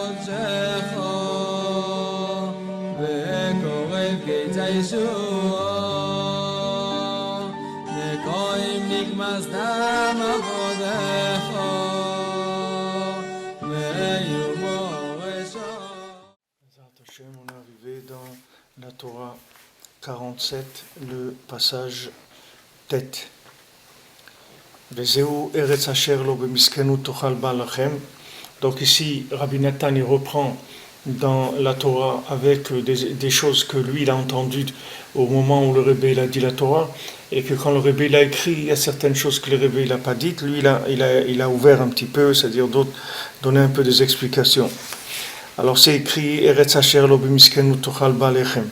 On est arrivé dans la Torah 47, le passage tête. Donc ici, Rabbi Nathan il reprend dans la Torah avec des choses que lui il a entendues au moment où le Rebbe il a dit la Torah, et que quand le Rebbe il a écrit, il y a certaines choses que le Rebbe il n'a pas dites, lui il a ouvert un petit peu, c'est-à-dire donner un peu des explications. Alors c'est écrit Eretz Asher lo b'miskenu tochal ba lechem.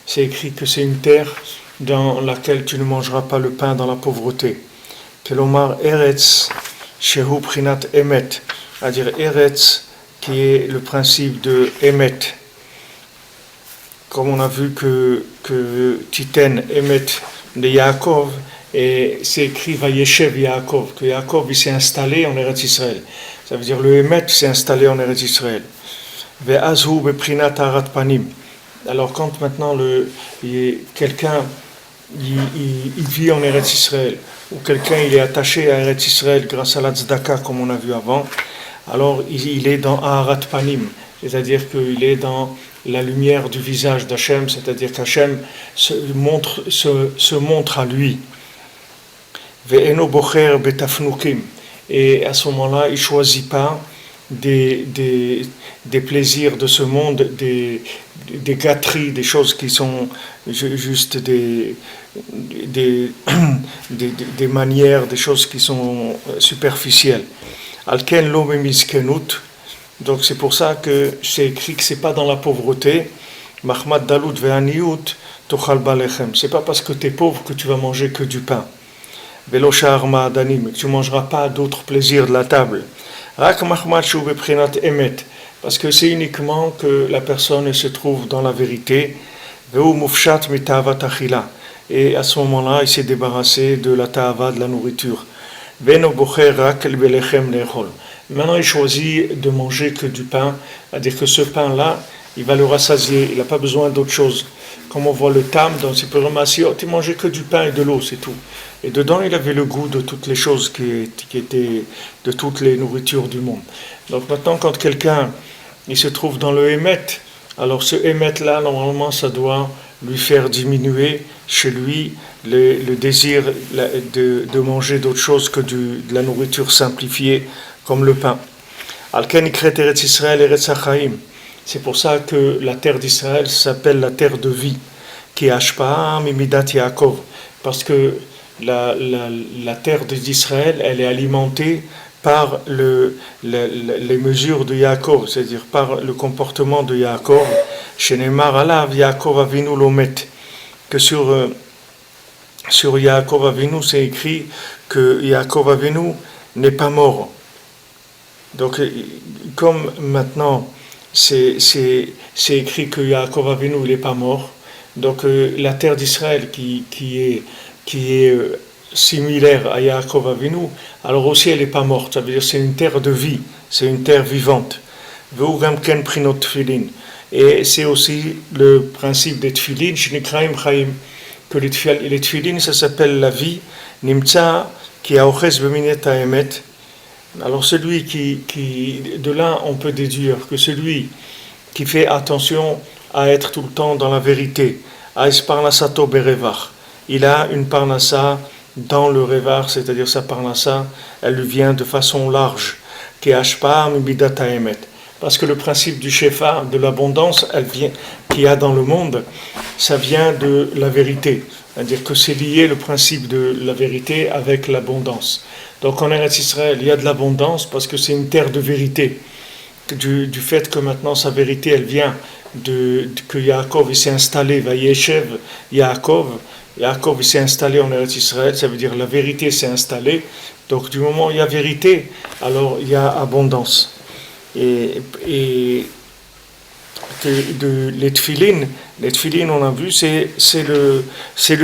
C'est écrit que c'est une terre dans laquelle tu ne mangeras pas le pain dans la pauvreté. Kelomar Eretz shehu prinat emet, c'est-à-dire Eretz qui est le principe de emet. Comme on a vu que Titen emet de Yaakov, et c'est écrit Vayeshev Yaakov, que Yaakov il s'est installé en Eretz Israël. Ça veut dire le emet s'est installé en Eretz Israël. Ve'azhu beprinat harat panim. Alors quand maintenant quelqu'un il vit en Eretz Israël, ou quelqu'un il est attaché à Eretz Israël grâce à la tzedaka comme on a vu avant, alors il est dans harat panim, c'est-à-dire qu'il est dans la lumière du visage d'Hachem, c'est-à-dire qu'Hachem se montre à lui. Ve'eno bocher betafnukim. Et à ce moment-là, il ne choisit pas des plaisirs de ce monde, des gâteries, des choses qui sont juste des manières, des choses qui sont superficielles. Alken lo memiskenut. Donc c'est pour ça que c'est écrit que c'est pas dans la pauvreté. Mahmad dalut ve'aniut tochal balechem. C'est pas parce que tu es pauvre que tu vas manger que du pain. Velo sha'ar ma'adanim, tu mangeras pas d'autres plaisirs de la table. Rak mahmad shu beprinat emet, parce que c'est uniquement que la personne se trouve dans la vérité. Ve'u mufshat mita'avat achila, et à ce moment-là, il s'est débarrassé de la ta'ava, de la nourriture. Ve'no bocher rak belechem le'echol. Maintenant, il choisit de manger que du pain, c'est-à-dire que ce pain-là, il va le rassasier, il n'a pas besoin d'autre chose. Comme on voit le tam dans ses programmes, il mangeait que du pain et de l'eau, c'est tout. Et dedans, il avait le goût de toutes les choses qui étaient, de toutes les nourritures du monde. Donc maintenant, quand quelqu'un il se trouve dans le émet, alors ce émet-là, normalement, ça doit lui faire diminuer chez lui le désir de manger d'autres choses que de la nourriture simplifiée, comme le pain. C'est pour ça que la terre d'Israël s'appelle la terre de vie, qui est Ashpa'a Mimidat Yaakov, parce que la terre d'Israël, elle est alimentée par les mesures de Yaakov, c'est-à-dire par le comportement de Yaakov. Shenemar alav Yaakov Avinu lomet, que sur Yaakov Avinu, c'est écrit que Yaakov Avinu n'est pas mort. Donc, comme maintenant, c'est écrit que Yaakov Avinu n'est pas mort, donc la terre d'Israël qui est similaire à Yaakov Avinu, alors aussi elle n'est pas morte, ça veut dire c'est une terre de vie, c'est une terre vivante. Et c'est aussi le principe des tfilin, que les tfilin ça s'appelle la vie, nimtsa qui a oches beminet haemet. Alors celui qui de là on peut déduire que celui qui fait attention à être tout le temps dans la vérité, il a une parnassa dans le revar, c'est-à-dire sa parnassa, elle lui vient de façon large, parce que le principe du shefa, de l'abondance, elle vient, qu'il y a dans le monde, ça vient de la vérité, c'est-à-dire que c'est lié le principe de la vérité avec l'abondance. Donc en Eretz Israël, il y a de l'abondance parce que c'est une terre de vérité. Du fait que maintenant sa vérité, elle vient que Yaakov il s'est installé, Vayeshev Yaakov il s'est installé en Eretz Israël, ça veut dire la vérité s'est installée. Donc du moment où il y a vérité, alors il y a abondance. Et les tfilin, on a vu, c'est le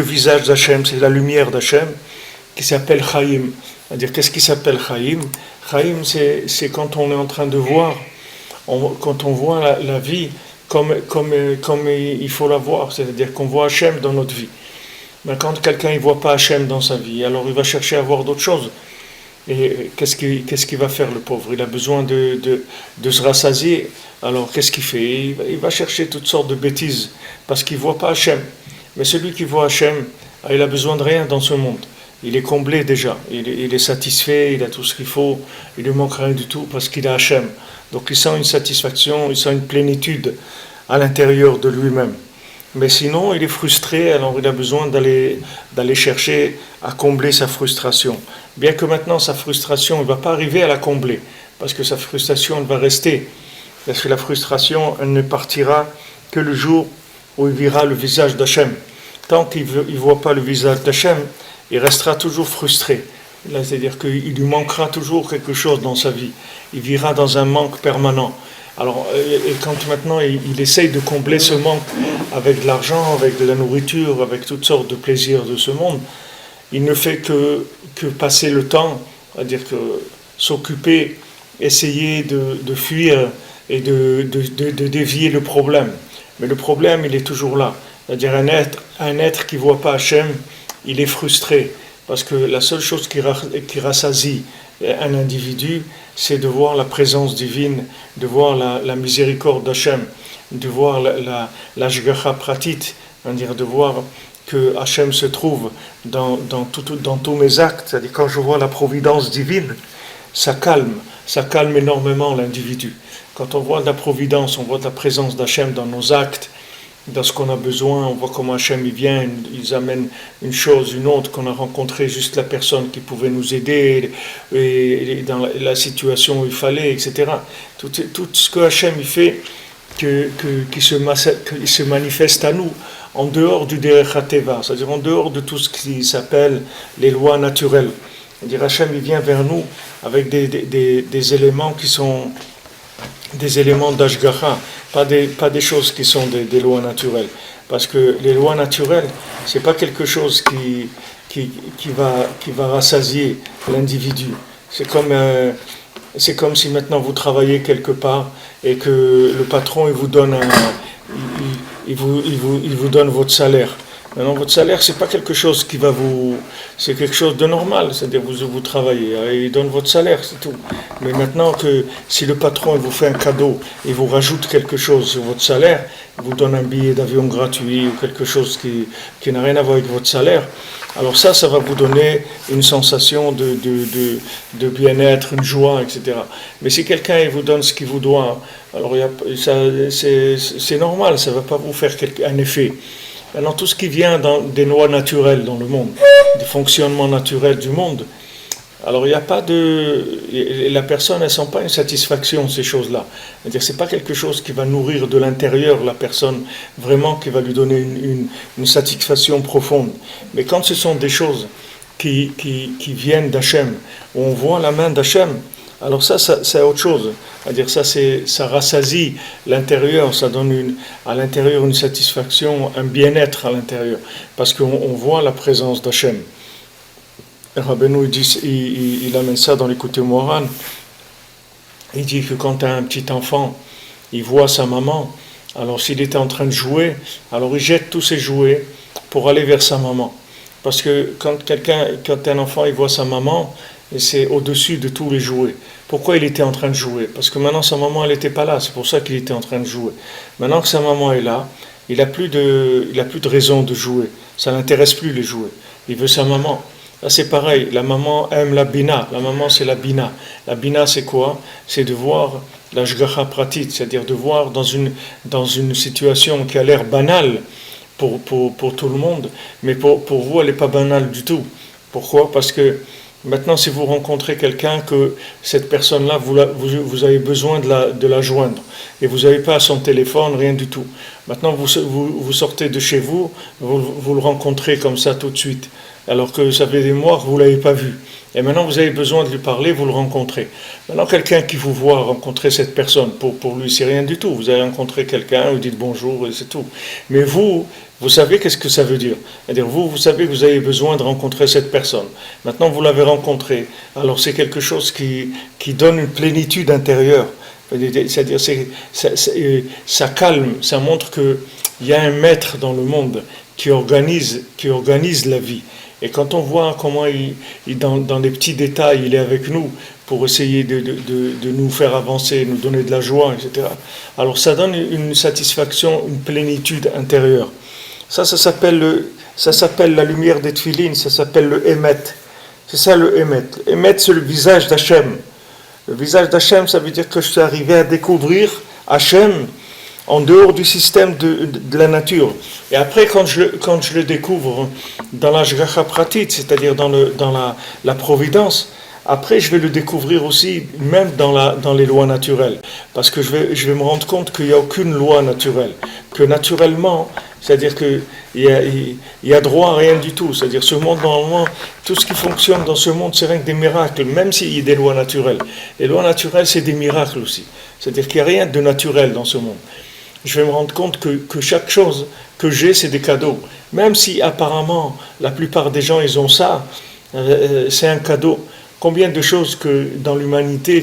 visage d'Hachem, c'est la lumière d'Hachem qui s'appelle Chaim. C'est-à-dire, qu'est-ce qui s'appelle Chaim? Chaim, c'est quand on est en train de voir quand on voit la vie comme il faut la voir, c'est-à-dire qu'on voit Hachem dans notre vie. Mais quand quelqu'un ne voit pas Hachem dans sa vie, alors il va chercher à voir d'autres choses. Et qu'est-ce qu'il va faire, le pauvre? Il a besoin de se rassasier. Alors qu'est-ce qu'il fait? Il va chercher toutes sortes de bêtises parce qu'il ne voit pas Hachem. Mais celui qui voit Hachem, il a besoin de rien dans ce monde. Il est comblé déjà, il est satisfait, il a tout ce qu'il faut, il ne lui manque rien du tout parce qu'il a Hachem. Donc il sent une satisfaction, il sent une plénitude à l'intérieur de lui-même. Mais sinon, il est frustré, alors il a besoin d'aller chercher à combler sa frustration. Bien que maintenant, sa frustration, il ne va pas arriver à la combler, parce que sa frustration, elle va rester. Parce que la frustration, elle ne partira que le jour où il verra le visage d'Hachem. Tant qu'il ne voit pas le visage d'Hachem, il restera toujours frustré. C'est-à-dire qu'il lui manquera toujours quelque chose dans sa vie. Il vivra dans un manque permanent. Alors, et quand maintenant il essaye de combler ce manque avec de l'argent, avec de la nourriture, avec toutes sortes de plaisirs de ce monde, il ne fait que passer le temps, c'est-à-dire que s'occuper, essayer de fuir et de dévier le problème. Mais le problème, il est toujours là. C'est-à-dire un être qui ne voit pas Hachem, il est frustré. Parce que la seule chose qui rassasie un individu, c'est de voir la présence divine, de voir la miséricorde d'Hachem, de voir l'ashgacha pratit, c'est-à-dire de voir que Hachem se trouve dans tous mes actes. C'est-à-dire quand je vois la providence divine, ça calme énormément l'individu. Quand on voit de la providence, on voit de la présence d'Hachem dans nos actes, dans ce qu'on a besoin, on voit comment Hachem il vient, ils amènent une chose, une autre, qu'on a rencontré juste la personne qui pouvait nous aider, et dans la situation où il fallait, etc. Tout ce que Hachem il fait, qui se manifeste à nous, en dehors du Derech HaTeva, c'est-à-dire en dehors de tout ce qui s'appelle les lois naturelles. C'est-à-dire Hachem il vient vers nous avec des éléments qui sont des éléments d'Ashgacha, pas des choses qui sont des lois naturelles. Parce que les lois naturelles, c'est pas quelque chose qui va rassasier l'individu. C'est comme si maintenant vous travaillez quelque part et que le patron il vous donne votre salaire. Maintenant, votre salaire, c'est pas quelque chose c'est quelque chose de normal, c'est-à-dire vous travaillez, il donne votre salaire, c'est tout. Mais maintenant que si le patron vous fait un cadeau et vous rajoute quelque chose sur votre salaire, vous donne un billet d'avion gratuit ou quelque chose qui n'a rien à voir avec votre salaire, alors ça va vous donner une sensation de bien-être, une joie, etc. Mais si quelqu'un vous donne ce qu'il vous doit, alors c'est normal, ça ne va pas vous faire un effet. Alors tout ce qui vient des lois naturelles dans le monde, des fonctionnements naturels du monde, alors il n'y a pas la personne ne sent pas une satisfaction, ces choses-là. C'est-à-dire c'est pas quelque chose qui va nourrir de l'intérieur la personne, vraiment qui va lui donner une satisfaction profonde. Mais quand ce sont des choses qui viennent d'Hachem, où on voit la main d'Hachem, alors ça c'est autre chose. C'est-à-dire ça rassasie l'intérieur, ça donne à l'intérieur une satisfaction, un bien-être à l'intérieur, parce qu'on voit la présence d'Hachem. Rabbeinu il amène ça dans l'écouté Moharan. Il dit que quand un petit enfant, il voit sa maman, alors s'il était en train de jouer, alors il jette tous ses jouets pour aller vers sa maman. Parce que quand un enfant il voit sa maman, c'est au-dessus de tous les jouets. Pourquoi il était en train de jouer? Parce que maintenant sa maman elle n'était pas là, c'est pour ça qu'il était en train de jouer. Maintenant que sa maman est là, il n'a plus de raison de jouer. Ça n'intéresse plus les jouets. Il veut sa maman. Là c'est pareil, la maman aime la bina. La maman c'est la bina. La bina c'est quoi? C'est de voir la shgacha pratit, c'est-à-dire de voir dans une situation qui a l'air banale pour tout le monde, mais pour vous elle n'est pas banale du tout. Pourquoi? Parce que maintenant, si vous rencontrez quelqu'un que cette personne-là, vous avez besoin de la joindre, et vous n'avez pas son téléphone, rien du tout. Maintenant, vous sortez de chez vous, vous le rencontrez comme ça tout de suite, alors que ça fait des mois que vous ne l'avez pas vu. Et maintenant, vous avez besoin de lui parler, vous le rencontrez. Maintenant, quelqu'un qui vous voit rencontrer cette personne, pour lui, c'est rien du tout. Vous allez rencontrer quelqu'un, vous dites bonjour, et c'est tout. Mais vous savez qu'est-ce que ça veut dire. C'est-à-dire, vous savez que vous avez besoin de rencontrer cette personne. Maintenant, vous l'avez rencontrée. Alors, c'est quelque chose qui donne une plénitude intérieure. C'est-à-dire ça calme, ça montre qu'il y a un maître dans le monde qui organise la vie. Et quand on voit comment dans les petits détails, il est avec nous pour essayer de nous faire avancer, nous donner de la joie, etc. Alors ça donne une satisfaction, une plénitude intérieure. Ça s'appelle la lumière des Tfilines, ça s'appelle le Emet. C'est ça le Emet. Emet, c'est le visage d'Hachem. Le visage d'Hachem, ça veut dire que je suis arrivé à découvrir Hachem en dehors du système de la nature. Et après, quand je le découvre dans la Shgacha Pratit, c'est-à-dire dans la providence, après je vais le découvrir aussi même dans les lois naturelles. Parce que je vais me rendre compte qu'il n'y a aucune loi naturelle. Que naturellement, c'est-à-dire qu'il y a droit à rien du tout. C'est-à-dire ce monde, normalement, tout ce qui fonctionne dans ce monde, c'est rien que des miracles, même s'il y a des lois naturelles. Les lois naturelles, c'est des miracles aussi. C'est-à-dire qu'il n'y a rien de naturel dans ce monde. Je vais me rendre compte que chaque chose que j'ai, c'est des cadeaux. Même si apparemment, la plupart des gens, ils ont ça, c'est un cadeau. Combien de choses que dans l'humanité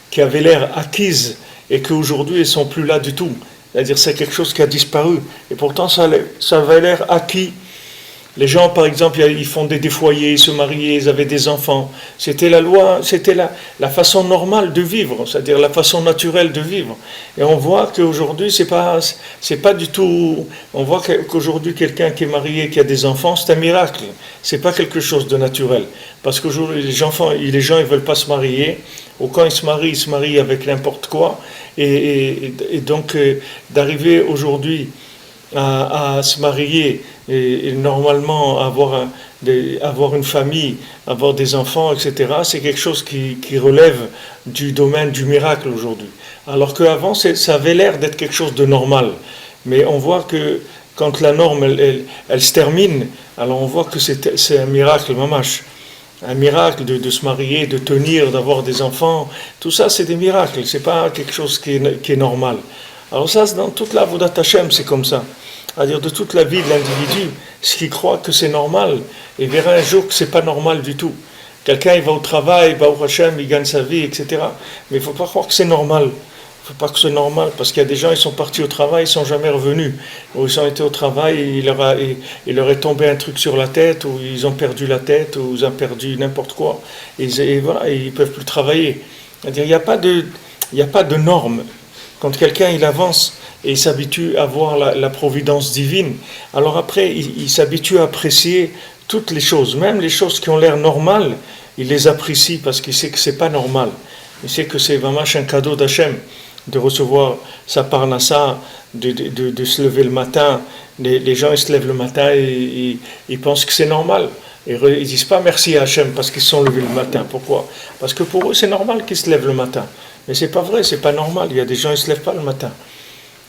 qui avaient l'air acquises et qu'aujourd'hui, elles ne sont plus là du tout. C'est-à-dire c'est quelque chose qui a disparu. Et pourtant, ça avait l'air acquis. Les gens, par exemple, ils fondaient des foyers, ils se mariaient, ils avaient des enfants. C'était la loi, c'était la façon normale de vivre, c'est-à-dire la façon naturelle de vivre. Et on voit qu'aujourd'hui, c'est pas du tout... On voit qu'aujourd'hui, quelqu'un qui est marié, qui a des enfants, c'est un miracle. C'est pas quelque chose de naturel. Parce qu'aujourd'hui, les gens, ils veulent pas se marier. Ou quand ils se marient avec n'importe quoi. Et donc, d'arriver aujourd'hui à se marier et normalement avoir une famille, avoir des enfants, etc., c'est quelque chose qui relève du domaine du miracle aujourd'hui. Alors qu'avant, ça avait l'air d'être quelque chose de normal. Mais on voit que quand la norme, elle se termine, alors on voit que c'est un miracle, mamash. Un miracle de se marier, de tenir, d'avoir des enfants, tout ça c'est des miracles, c'est pas quelque chose qui est normal. Alors ça, dans toute la Avodat Hashem, c'est comme ça. C'est-à-dire de toute la vie de l'individu, ce qui croit que c'est normal, et verra un jour que c'est pas normal du tout. Quelqu'un, il va au travail, il va au Hashem, il gagne sa vie, etc. Mais il ne faut pas croire que c'est normal. Il ne faut pas que c'est normal, parce qu'il y a des gens, ils sont partis au travail, ils ne sont jamais revenus. Ou ils ont été au travail, et il leur est tombé un truc sur la tête, ou ils ont perdu la tête, ou ils ont perdu n'importe quoi. Et voilà, ils ne peuvent plus travailler. C'est-à-dire, il n'y a pas de normes. Quand quelqu'un, il avance et il s'habitue à voir la providence divine, alors après, il s'habitue à apprécier toutes les choses, même les choses qui ont l'air normales, il les apprécie parce qu'il sait que ce n'est pas normal. Il sait que c'est vraiment un cadeau d'Hachem de recevoir sa parnassa, de se lever le matin. Les gens, ils se lèvent le matin et ils pensent que c'est normal. Et ils ne disent pas merci à Hachem parce qu'ils se sont levés le matin. Pourquoi ? Parce que pour eux, c'est normal qu'ils se lèvent le matin. Mais ce n'est pas vrai, ce n'est pas normal. Il y a des gens, ils ne se lèvent pas le matin.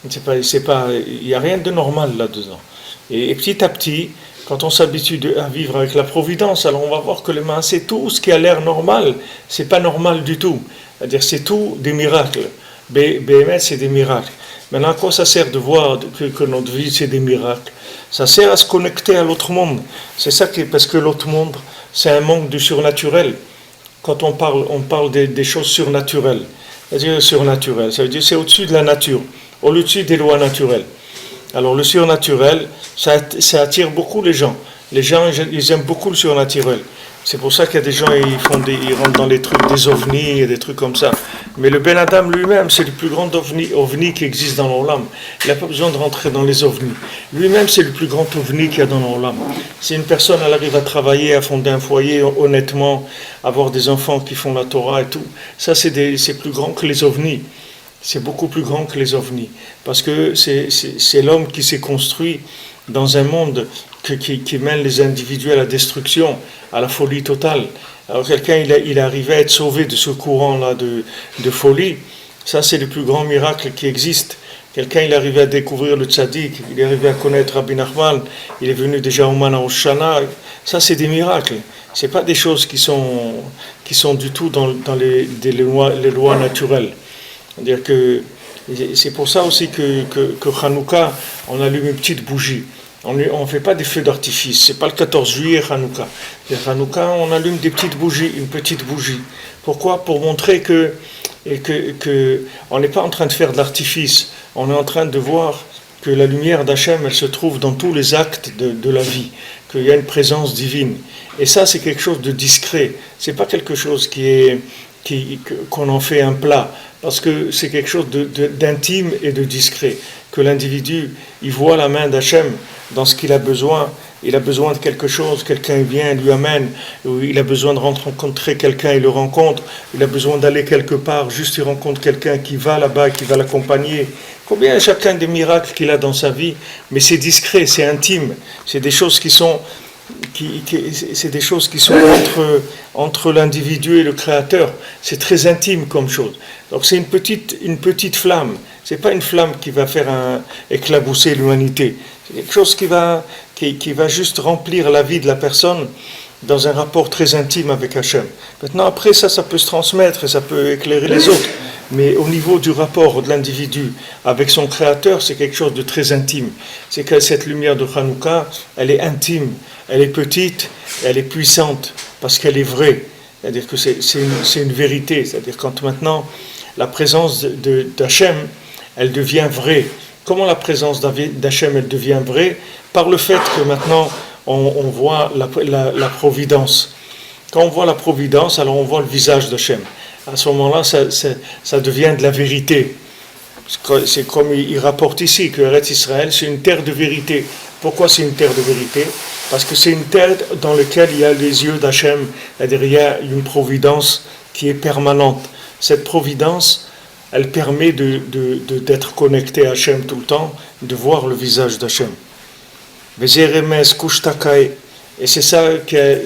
Il n'y a rien de normal là-dedans. Et petit à petit, quand on s'habitue à vivre avec la providence, alors on va voir que c'est tout ce qui a l'air normal, c'est pas normal du tout. C'est-à-dire c'est tout des miracles. BMS, c'est des miracles. Maintenant, à quoi ça sert de voir que notre vie, c'est des miracles ? Ça sert à se connecter à l'autre monde. C'est ça parce que l'autre monde, c'est un monde du surnaturel. Quand on parle des choses surnaturelles. C'est-à-dire surnaturel, ça veut dire c'est au-dessus de la nature, au-dessus des lois naturelles. Alors le surnaturel, ça attire beaucoup les gens. Les gens, ils aiment beaucoup le surnaturel. C'est pour ça qu'il y a des gens, ils rentrent dans les trucs des ovnis et des trucs comme ça. Mais le Ben Adam lui-même, c'est le plus grand ovni qui existe dans l'Olam. Il n'a pas besoin de rentrer dans les ovnis. Lui-même, c'est le plus grand ovni qu'il y a dans l'Olam. Si une personne, elle arrive à travailler, à fonder un foyer honnêtement, avoir des enfants qui font la Torah et tout, ça c'est plus grand que les ovnis. C'est beaucoup plus grand que les ovnis. Parce que c'est l'homme qui s'est construit dans un monde qui mène les individus à la destruction, à la folie totale. Alors quelqu'un, il est arrivé à être sauvé de ce courant-là de folie. Ça, c'est le plus grand miracle qui existe. Quelqu'un, il est arrivé à découvrir le tzaddik, il est arrivé à connaître Rabbi Nachman, il est venu déjà au Man Hoshana. Ça, c'est des miracles. Ce n'est pas des choses qui sont du tout dans les lois naturelles. C'est-à-dire que c'est pour ça aussi que Hanouka, on allume une petite bougie. On ne fait pas des feux d'artifice. C'est pas le 14 juillet Hanouka. Hanouka, on allume des petites bougies, une petite bougie. Pourquoi ? Pour montrer que et on n'est pas en train de faire de l'artifice, on est en train de voir que la lumière d'Hachem, elle se trouve dans tous les actes de la vie, qu'il y a une présence divine. Et ça, c'est quelque chose de discret, c'est pas quelque chose qu'on en fait un plat, parce que c'est quelque chose d'intime et de discret, que l'individu, il voit la main d'Hachem dans ce qu'il a besoin. Il a besoin de quelque chose, quelqu'un vient, lui amène, ou il a besoin de rencontrer quelqu'un, il le rencontre, il a besoin d'aller quelque part, juste il rencontre quelqu'un qui va là-bas, qui va l'accompagner. Combien chacun des miracles qu'il a dans sa vie, mais c'est discret, c'est intime, c'est des choses qui sont entre l'individu et le créateur, c'est très intime comme chose. Donc c'est une petite flamme, c'est pas une flamme qui va faire éclabousser l'humanité, c'est quelque chose qui va juste remplir la vie de la personne dans un rapport très intime avec Hachem. Maintenant après ça peut se transmettre et ça peut éclairer les autres, mais au niveau du rapport de l'individu avec son créateur, c'est quelque chose de très intime. C'est que cette lumière de Hanouka, elle est intime, elle est petite, elle est puissante, parce qu'elle est vraie. C'est-à-dire que c'est une vérité. C'est-à-dire quand maintenant la présence d'Hachem, elle devient vraie. Comment la présence d'Hachem, elle devient vraie? Par le fait que maintenant on voit la providence. Quand on voit la providence, alors on voit le visage d'Hachem. À ce moment-là, ça devient de la vérité. C'est comme il rapporte ici que Eretz Israël, c'est une terre de vérité. Pourquoi c'est une terre de vérité? Parce que c'est une terre dans laquelle il y a les yeux d'Hachem, c'est-à-dire il y a une providence qui est permanente. Cette providence, elle permet d'être connecté à Hachem tout le temps, de voir le visage d'Hachem. Et c'est ça que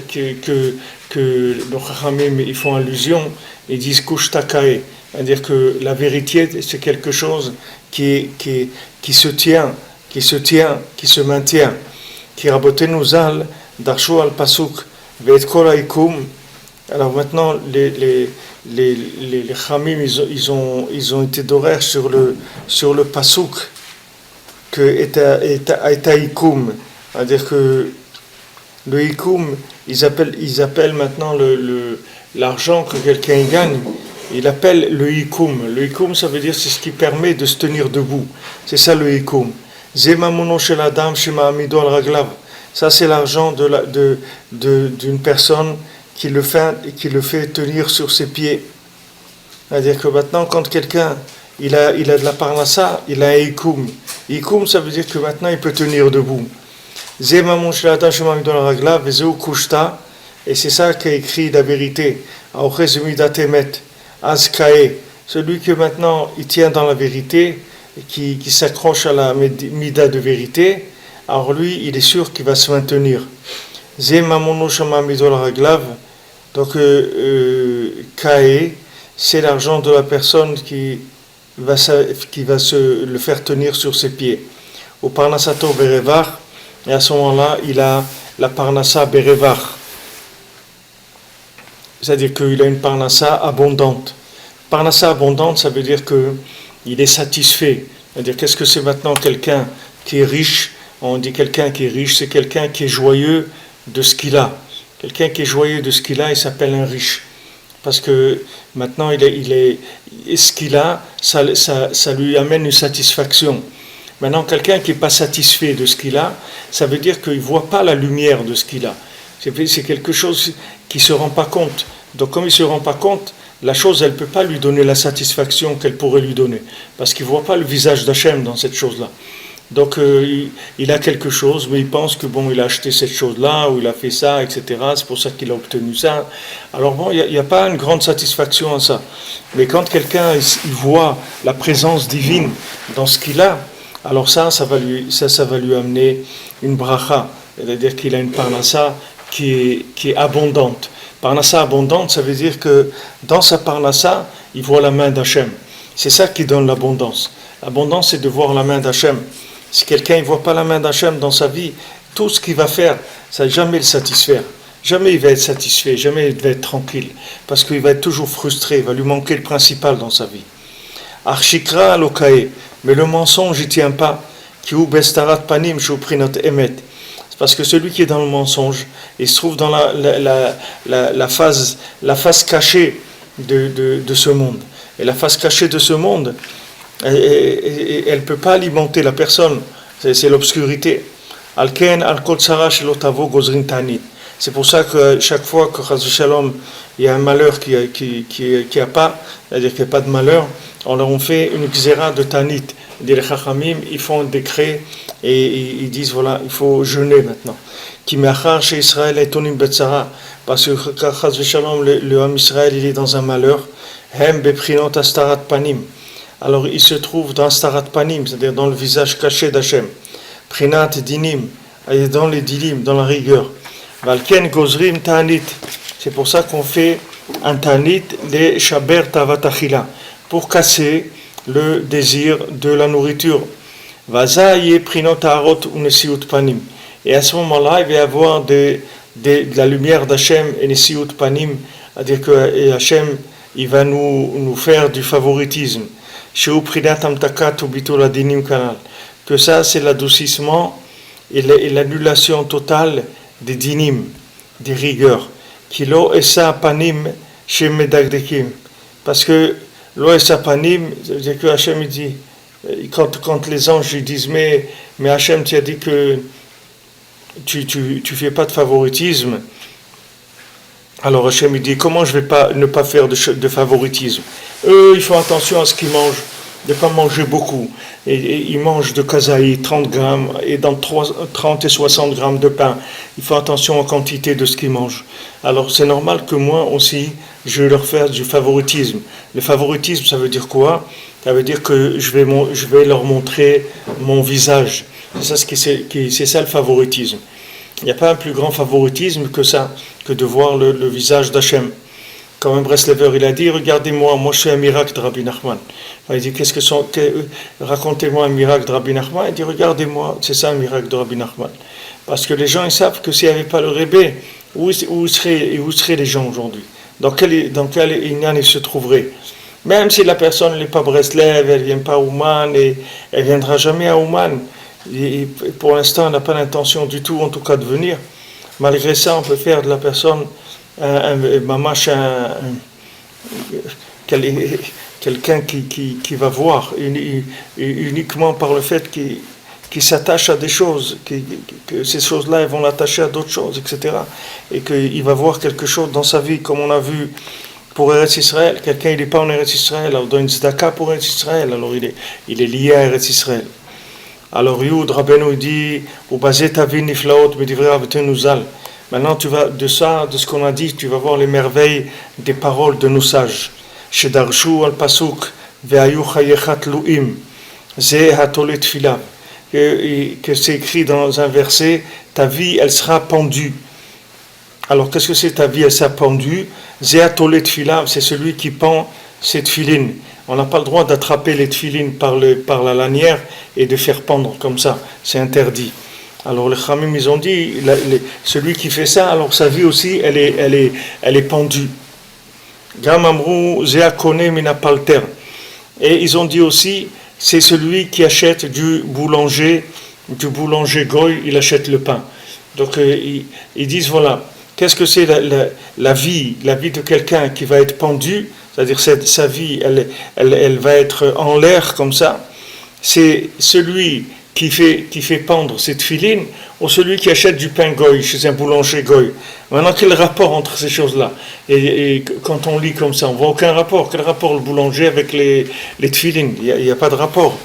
nos Chachamim ils font allusion, ils disent Kushtakae, c'est-à-dire que la vérité c'est quelque chose qui se tient, qui se maintient. Qui rabotenu zal darshu al pasuk ve'et kol haikum. Alors maintenant les Chamim ils ont été d'horaire sur le pasuk que est haikum, c'est-à-dire que le hikum, ils appellent maintenant l'argent que quelqu'un gagne, il appelle le hikum. Le hikum, ça veut dire c'est ce qui permet de se tenir debout. C'est ça le hikum. Zemamono shel adam shema amido al raglav. Ça c'est l'argent d'une personne qui le fait tenir sur ses pieds. C'est-à-dire que maintenant quand quelqu'un il a de la parnassa, il a un hikum. Hikum, ça veut dire que maintenant il peut tenir debout. Et c'est ça qu'a écrit la vérité. Celui que maintenant il tient dans la vérité, qui s'accroche à la mida de vérité, alors lui il est sûr qu'il va se maintenir. Donc Kae, c'est l'argent de la personne qui va se le faire tenir sur ses pieds. Au Parnasato Berevar, et à ce moment-là, il a la Parnassa Berevar. C'est-à-dire qu'il a une Parnassa abondante. Parnassa abondante, ça veut dire qu'il est satisfait. C'est-à-dire, qu'est-ce que c'est maintenant quelqu'un qui est riche? On dit quelqu'un qui est riche, c'est quelqu'un qui est joyeux de ce qu'il a. Quelqu'un qui est joyeux de ce qu'il a, il s'appelle un riche. Parce que maintenant, ce qu'il a, ça lui amène une satisfaction. Maintenant, quelqu'un qui n'est pas satisfait de ce qu'il a, ça veut dire qu'il ne voit pas la lumière de ce qu'il a. C'est quelque chose qui ne se rend pas compte. Donc, comme il ne se rend pas compte, la chose, elle ne peut pas lui donner la satisfaction qu'elle pourrait lui donner. Parce qu'il ne voit pas le visage d'Hachem dans cette chose-là. Donc, il a quelque chose, mais il pense que il a acheté cette chose-là, ou il a fait ça, etc. C'est pour ça qu'il a obtenu ça. Alors il n'y a pas une grande satisfaction à ça. Mais quand quelqu'un il voit la présence divine dans ce qu'il a, alors ça va lui amener une bracha. C'est-à-dire qu'il a une parnassa qui est abondante. Parnassa abondante, ça veut dire que dans sa parnassa, il voit la main d'Hachem. C'est ça qui donne l'abondance. L'abondance, c'est de voir la main d'Hachem. Si quelqu'un ne voit pas la main d'Hachem dans sa vie, tout ce qu'il va faire, ça ne va jamais le satisfaire. Jamais il va être satisfait, jamais il va être tranquille. Parce qu'il va être toujours frustré, il va lui manquer le principal dans sa vie. Archikra alokae, mais le mensonge, il ne tient pas. Kiu bestarat panim shuprinot emet. C'est parce que celui qui est dans le mensonge, il se trouve dans la face cachée de ce monde. Et la face cachée de ce monde, elle ne peut pas alimenter la personne, c'est l'obscurité. Alken, al-kol tzara shelo tavo gozrin tanit. C'est pour ça que chaque fois que Chas v'Shalom, il y a un malheur qui a pas, c'est-à-dire qu'il n'y a pas de malheur, on leur fait une xéra de tanit. Les Chachamim, ils font un décret et ils disent voilà, il faut jeûner maintenant. Qui me'achar chez Israël et tonim betzara, parce que Chas v'Shalom, le homme Israël, il est dans un malheur. Hem beprinot astarat panim. Alors il se trouve dans astarat panim, c'est-à-dire dans le visage caché d'Hachem. Prinat dinim, dans les dilim, dans la rigueur. Valken gozrim ta'anit. C'est pour ça qu'on fait un ta'anit, les shaber tavat achila, pour casser le désir de la nourriture. Vaza ye prinot ta'arot unesiut panim. Et à ce moment-là, il va y avoir de la lumière d'Hachem et nesiut panim, c'est-à-dire que Hachem, il va nous faire du favoritisme. Sheu prinat amtakat ou bitul adinim kanal. Que ça, c'est l'adoucissement et l'annulation totale des dinim, des rigueurs. Kilo esa panim chez medagdekim. Parce que lo esa panim, c'est que Hachem dit, quand les anges disent, mais Hachem, tu as dit que tu fais pas de favoritisme. Alors Hachem dit, comment je vais ne pas faire de favoritisme? Eux, ils font attention à ce qu'ils mangent, de ne pas manger beaucoup. Et ils mangent de kazaï, 30 grammes, et dans 30 et 60 grammes de pain. Ils font attention aux quantités de ce qu'ils mangent. Alors c'est normal que moi aussi, je vais leur faire du favoritisme. Le favoritisme, ça veut dire quoi? Ça veut dire que je vais leur montrer mon visage. C'est ça le favoritisme. Il n'y a pas un plus grand favoritisme que ça, que de voir le visage d'Hachem. Comme un Breslever, il a dit, regardez-moi, moi je suis un miracle de Rabbi Nachman. Il dit, racontez-moi un miracle de Rabbi Nachman. Il dit, regardez-moi, c'est ça un miracle de Rabbi Nachman. Parce que les gens, ils savent que s'il n'y avait pas le Rébé, où seraient les gens aujourd'hui? Dans quel inyan ils se trouveraient? Même si la personne n'est pas Breslev, elle ne vient pas à Ouman, et elle ne viendra jamais à Ouman. Et pour l'instant, on n'a pas l'intention du tout, en tout cas, de venir. Malgré ça, on peut faire de la personne quelqu'un qui va voir uniquement par le fait qu'il s'attache à des choses, que ces choses-là elles vont l'attacher à d'autres choses, etc. Et qu'il va voir quelque chose dans sa vie, comme on a vu pour Eretz Israël. Quelqu'un il n'est pas en Eretz Israël, alors on donne une tzedaka pour Eretz Israël, alors il est lié à Eretz Israël. Alors Yud Rabbeinu dit Ubazet avin niflaot b'divrei Avotenu zal. Maintenant, tu vas de ce qu'on a dit, tu vas voir les merveilles des paroles de nos sages. Shedarshu al pasuk ve'ayu chayechat lu'im ze hatolet filav. Que c'est écrit dans un verset, ta vie, elle sera pendue. Alors, qu'est-ce que c'est ta vie, elle sera pendue? Ze hatolet filav, c'est celui qui pend ses tefilines. On n'a pas le droit d'attraper les tefilines par la lanière et de faire pendre comme ça. C'est interdit. Alors les Khamim, ils ont dit, celui qui fait ça, alors sa vie aussi, elle est pendue. Gamamrou zeakone minapalter. Et ils ont dit aussi, c'est celui qui achète du boulanger goy, il achète le pain. Donc ils disent, voilà, qu'est-ce que c'est la vie de quelqu'un qui va être pendu, c'est-à-dire sa vie, elle va être en l'air comme ça. C'est celui qui fait pendre cette filine, ou celui qui achète du pain goy chez un boulanger goy. Maintenant, quel rapport entre ces choses-là? Et quand on lit comme ça, on voit aucun rapport. Quel rapport le boulanger avec les tefilines? Il n'y a pas de rapport.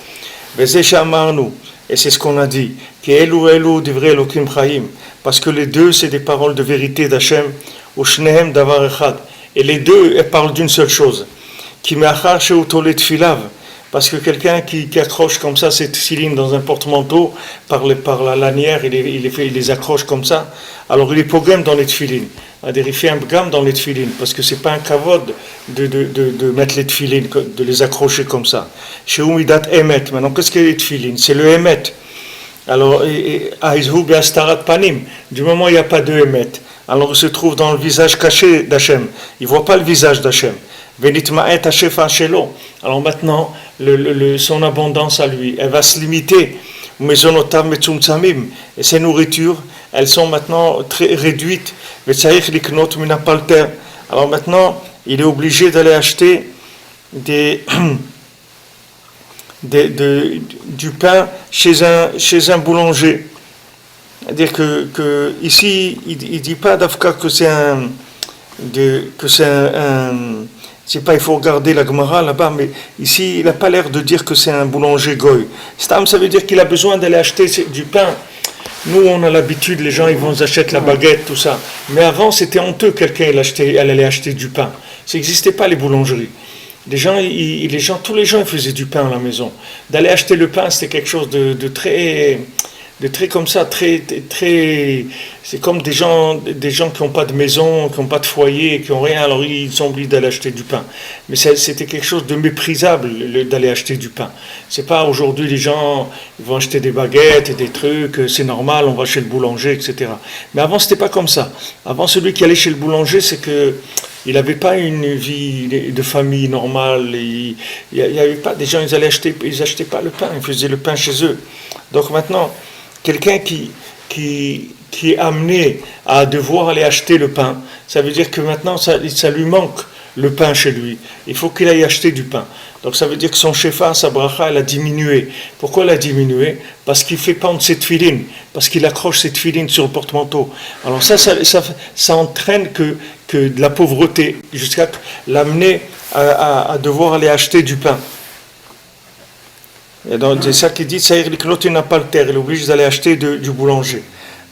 Et c'est ce qu'on a dit. Parce que les deux, c'est des paroles de vérité d'Hachem. Et les deux, elles parlent d'une seule chose. Parce que quelqu'un qui accroche comme ça cette filine dans un porte-manteau par la lanière, il les accroche comme ça, alors il est pogam dans les tefilines. Il fait un bgam dans les tefilines, parce que c'est pas un kavod de mettre les tefilines, de les accrocher comme ça. Chez Umidat Emet, maintenant qu'est-ce que les tefilines? C'est le Emet. Alors, Aizhu be'astarat panim, du moment où il n'y a pas de Emet, alors il se trouve dans le visage caché d'Hachem. Il ne voit pas le visage d'Hachem. Alors maintenant, son abondance à lui, elle va se limiter. Et ses nourritures, elles sont maintenant très réduites. Alors maintenant, il est obligé d'aller acheter des, du pain chez un boulanger. C'est-à-dire que ici, il ne dit pas d'Afka que c'est c'est pas, il faut regarder la Gemara là-bas, mais ici, il n'a pas l'air de dire que c'est un boulanger goy. Stam, ça veut dire qu'il a besoin d'aller acheter du pain. Nous, on a l'habitude, les gens, ils vont acheter la baguette, tout ça. Mais avant, c'était honteux, quelqu'un, elle allait acheter du pain. Ça n'existait pas, les boulangeries. Tous les gens, ils faisaient du pain à la maison. D'aller acheter le pain, c'était quelque chose de très comme ça, très, c'est comme des gens qui n'ont pas de maison, qui n'ont pas de foyer, qui n'ont rien, alors ils sont obligés d'aller acheter du pain. Mais c'était quelque chose de méprisable d'aller acheter du pain. C'est pas aujourd'hui les gens ils vont acheter des baguettes et des trucs, c'est normal, on va chez le boulanger, etc. Mais avant c'était pas comme ça. Avant celui qui allait chez le boulanger, c'est que il n'avait pas une vie de famille normale. Il y avait pas des gens, ils achetaient pas le pain, ils faisaient le pain chez eux. Donc maintenant quelqu'un qui est amené à devoir aller acheter le pain, ça veut dire que maintenant ça lui manque le pain chez lui. Il faut qu'il aille acheter du pain. Donc ça veut dire que son shefa, sa bracha, elle a diminué. Pourquoi elle a diminué? Parce qu'il fait pendre ses tefilines, parce qu'il accroche ses tefilines sur le porte-manteau. Alors ça entraîne que de la pauvreté, jusqu'à l'amener à devoir aller acheter du pain. Et donc, c'est ça qui dit, c'est-à-dire que tu n'as pas le terre, il est obligé d'aller acheter du boulanger.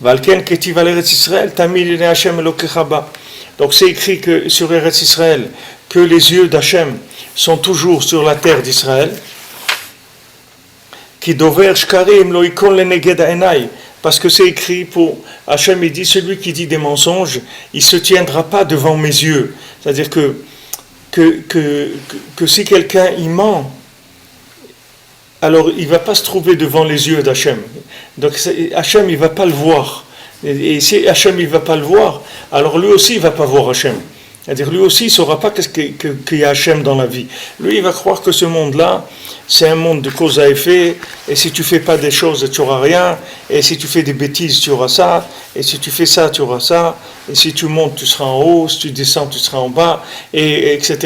Valken ketiv al Eretz Israël, tamid Hashem Elokecha ba. Donc c'est écrit que sur Eretz Israël que les yeux d'Hachem sont toujours sur la terre d'Israël. Ki dover shkarim lo ikon leneged ha'enai. Parce que c'est écrit pour Hachem, il dit celui qui dit des mensonges, il se tiendra pas devant mes yeux. C'est-à-dire que si quelqu'un y ment, alors il ne va pas se trouver devant les yeux d'Hachem. Donc Hachem, il ne va pas le voir. Et si Hachem, il ne va pas le voir, alors lui aussi, il ne va pas voir Hachem. C'est-à-dire lui aussi, il ne saura pas qu'il y a Hachem dans la vie. Lui, il va croire que ce monde-là, c'est un monde de cause à effet, et si tu ne fais pas des choses, tu n'auras rien, et si tu fais des bêtises, tu auras ça, et si tu fais ça, tu auras ça, et si tu montes, tu seras en haut, si tu descends, tu seras en bas, et etc.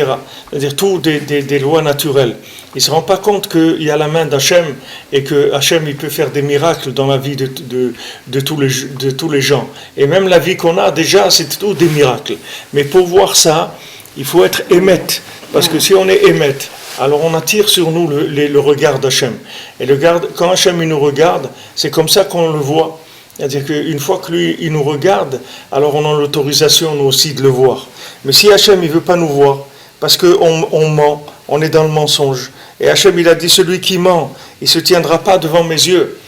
C'est-à-dire tout des lois naturelles. Il ne se rend pas compte qu'il y a la main d'Hachem, et que Hachem, il peut faire des miracles dans la vie de tous les gens. Et même la vie qu'on a, déjà, c'est tout des miracles. Mais pour voir ça, il faut être émette, parce que si on est émette, alors on attire sur nous le regard d'Hachem. Et quand Hachem il nous regarde, c'est comme ça qu'on le voit. C'est-à-dire qu'une fois que lui il nous regarde, alors on a l'autorisation nous aussi de le voir. Mais si Hachem il veut pas nous voir, parce qu'on ment, on est dans le mensonge. Et Hachem il a dit celui qui ment, il se tiendra pas devant mes yeux.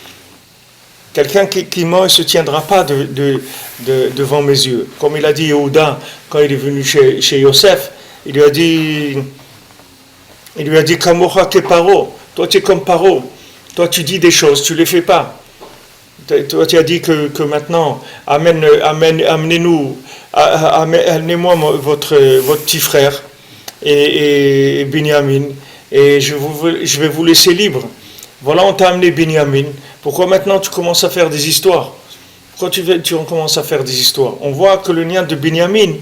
Quelqu'un qui ment, il ne se tiendra pas devant mes yeux. Comme il a dit Yehuda, quand il est venu chez Yosef, il lui a dit Kamocha ke Paro, toi tu es comme Paro, toi tu dis des choses, tu ne les fais pas. Toi tu as dit que maintenant, amenez-nous, amenez-moi votre petit frère et Binyamin, et je vais vous laisser libre. Voilà, on t'a amené Binyamin. Pourquoi maintenant tu commences à faire des histoires? Pourquoi tu commences à faire des histoires? On voit que le nian de Binyamin,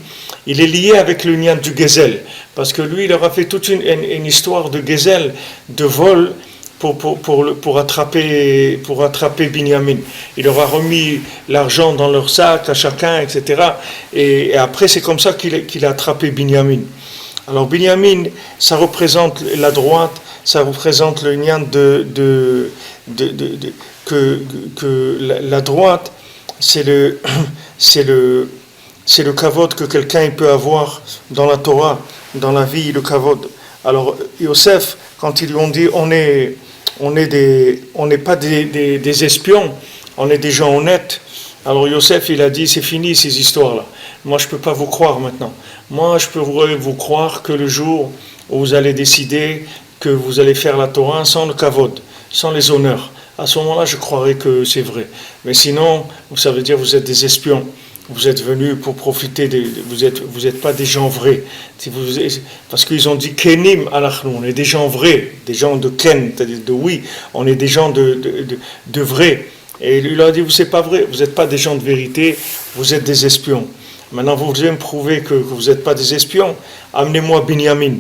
il est lié avec le nian du Gezel. Parce que lui, il aura fait toute une histoire de Gezel, de vol, pour attraper Binyamin. Il aura remis l'argent dans leur sac à chacun, etc. Et après, c'est comme ça qu'il a attrapé Binyamin. Alors Binyamin, ça représente la droite, ça représente le nian que la droite, c'est le kavod que quelqu'un il peut avoir dans la Torah, dans la vie, le kavod. Alors Yosef, quand ils lui ont dit on n'est pas des espions, on est des gens honnêtes. Alors Yosef il a dit c'est fini ces histoires-là. Moi je peux pas vous croire maintenant. Moi je peux vous croire que le jour où vous allez décider que vous allez faire la Torah sans le kavod, sans les honneurs. À ce moment-là, je croirais que c'est vrai. Mais sinon, ça veut dire que vous êtes des espions. Vous êtes venus pour profiter, vous êtes pas des gens vrais. Parce qu'ils ont dit Kenim alachnu, on est des gens vrais, des gens de Ken, de oui, on est des gens de vrais. Et il leur a dit, c'est pas vrai, vous n'êtes pas des gens de vérité, vous êtes des espions. Maintenant, vous devez me prouver que vous n'êtes pas des espions. Amenez-moi Binyamin.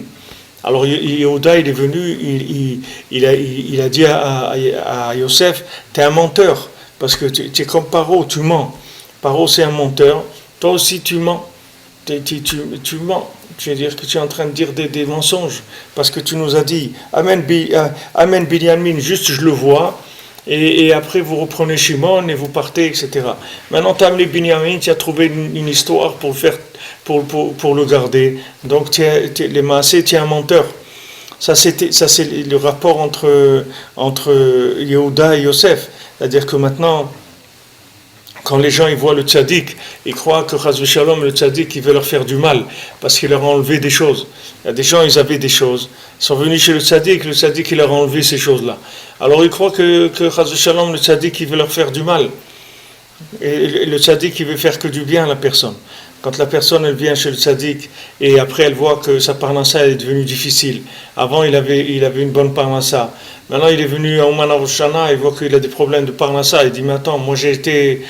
Alors Yehuda, il est venu, il a dit à Yosef, tu es un menteur, parce que tu es comme Paro, tu mens. Paro, c'est un menteur, toi aussi tu mens. Tu mens, je veux dire que tu es en train de dire des mensonges, parce que tu nous as dit, Amen Binyamin, juste je le vois, et après vous reprenez Shimon et vous partez, etc. Maintenant tu as amené Binyamin, tu as trouvé une histoire pour le garder. Donc les Maasé, tu es un menteur. Ça c'est le rapport entre Yehuda et Yosef. C'est-à-dire que maintenant, quand les gens ils voient le tzaddik, ils croient que Chas v'Shalom, le tzaddik, il veut leur faire du mal, parce qu'il leur a enlevé des choses. Il y a des gens, ils avaient des choses, ils sont venus chez le tzaddik, il leur a enlevé ces choses-là. Alors ils croient que Chas v'Shalom, le tzaddik, il veut leur faire du mal. Et le tzaddik, il veut faire que du bien à la personne. Quand la personne, elle vient chez le tzaddik, et après elle voit que sa parnassa est devenue difficile. Avant, il avait une bonne parnassa. Maintenant, il est venu à Ouman Arushana, il voit qu'il a des problèmes de parnassa. Il dit, mais attends, moi j'ai été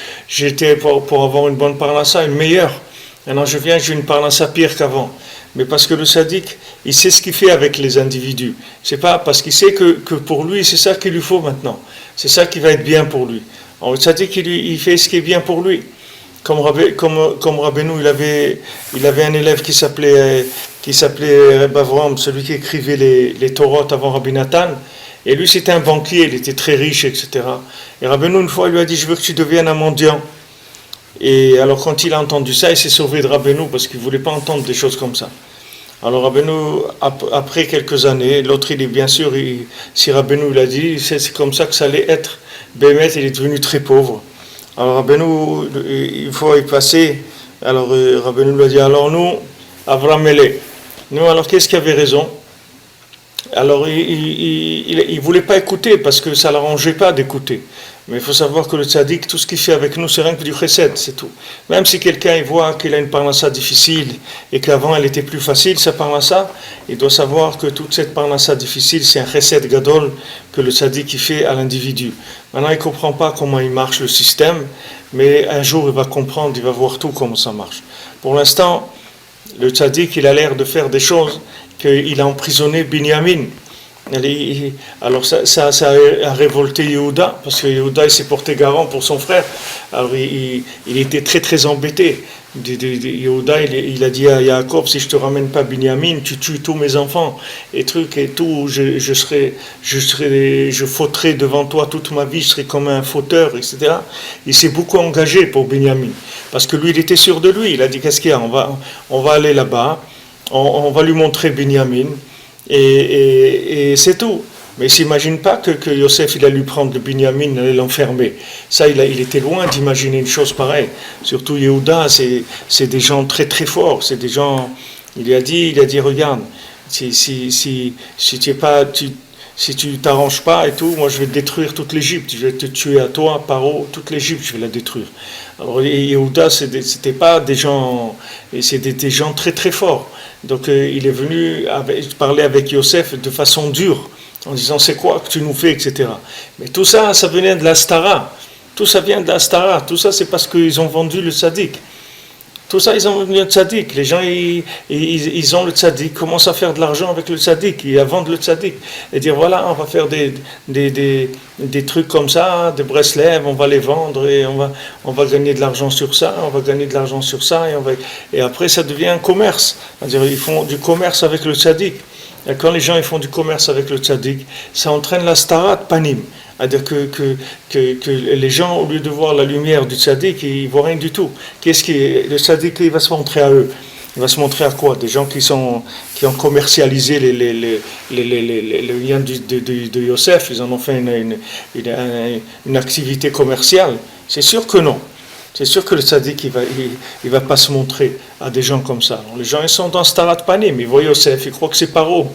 pour avoir une bonne parnassa, une meilleure. Maintenant, je viens, j'ai une parnassa pire qu'avant. Mais parce que le tzaddik, il sait ce qu'il fait avec les individus. C'est pas parce qu'il sait que pour lui, c'est ça qu'il lui faut maintenant. C'est ça qui va être bien pour lui. Alors, le tzaddik, il fait ce qui est bien pour lui. Comme Rabbeinu, il avait un élève qui s'appelait Reb Avram, celui qui écrivait les Torot avant Rabbi Nathan. Et lui, c'était un banquier, il était très riche, etc. Et Rabbeinu, une fois, il lui a dit, je veux que tu deviennes un mendiant. Et alors, quand il a entendu ça, il s'est sauvé de Rabbeinu, parce qu'il ne voulait pas entendre des choses comme ça. Alors, Rabbeinu, après quelques années, l'autre, il est bien sûr, si Rabbeinu il a dit, c'est comme ça que ça allait être. Bémet, il est devenu très pauvre. Alors, Rabbeinu, une fois, il passait, alors Rabbeinu lui a dit, alors nous, Avram Mele, nous, alors qu'est-ce qui avait raison? Alors il ne voulait pas écouter parce que ça ne l'arrangeait pas d'écouter. Mais il faut savoir que le tzaddik, tout ce qu'il fait avec nous, c'est rien que du chesed, c'est tout. Même si quelqu'un il voit qu'il a une parnassa difficile et qu'avant elle était plus facile, sa parnassa, il doit savoir que toute cette parnassa difficile, c'est un chesed gadol que le tzaddik il fait à l'individu. Maintenant, il ne comprend pas comment il marche le système, mais un jour il va comprendre, il va voir tout comment ça marche. Pour l'instant, le tzaddik, il a l'air de faire des choses qu'il a emprisonné Binyamin. Alors ça a révolté Yehuda, parce que Yehuda il s'est porté garant pour son frère. Alors il était très très embêté. Yehuda il a dit à Jacob, si je te ramène pas Binyamin, tu tues tous mes enfants et trucs et tout, je fauterai devant toi toute ma vie, je serai comme un fauteur, etc. Il s'est beaucoup engagé pour Binyamin, parce que lui il était sûr de lui. Il a dit, qu'est-ce qu'il y a, on va aller là-bas, on va lui montrer Binyamin, et c'est tout. Mais il ne s'imagine pas que Yosef il allait lui prendre le Binyamin, allait l'enfermer. Ça, il était loin d'imaginer une chose pareille. Surtout Yehuda, c'est des gens très très forts. C'est des gens. Il a dit, regarde, si tu t'arranges pas et tout, moi je vais détruire toute l'Égypte. Je vais te tuer à toi, Paro, toute l'Égypte, je vais la détruire. Alors Yehuda, c'était pas des gens, c'était des gens très très forts. Donc il est venu parler avec Yosef de façon dure, en disant c'est quoi que tu nous fais, etc. Mais tout ça, ça venait de l'Astara. Tout ça vient de l'Astara. Tout ça, c'est parce qu'ils ont vendu le tzaddik. Tout ça, ils ont vendu le tzaddik. Les gens, ils ont le tzaddik, commencent à faire de l'argent avec le tzaddik, ils vendent le tzaddik. Et dire voilà, on va faire des trucs comme ça, des bracelets, on va les vendre et on va gagner de l'argent sur ça, on va gagner de l'argent sur ça. Et après, ça devient un commerce. C'est-à-dire, ils font du commerce avec le tzaddik. Et quand les gens ils font du commerce avec le tzaddik, ça entraîne la starat panim. C'est-à-dire que les gens, au lieu de voir la lumière du tzaddik, ils ne voient rien du tout. Le tzaddik, il va se montrer à eux. Il va se montrer à quoi? Des gens qui ont commercialisé le lien de Yosef, ils en ont fait une activité commerciale. C'est sûr que non. C'est sûr que le tzaddik, il va pas se montrer à des gens comme ça. Alors, les gens, ils sont dans Starat Panim, ils voient Yosef, ils croient que c'est Paro.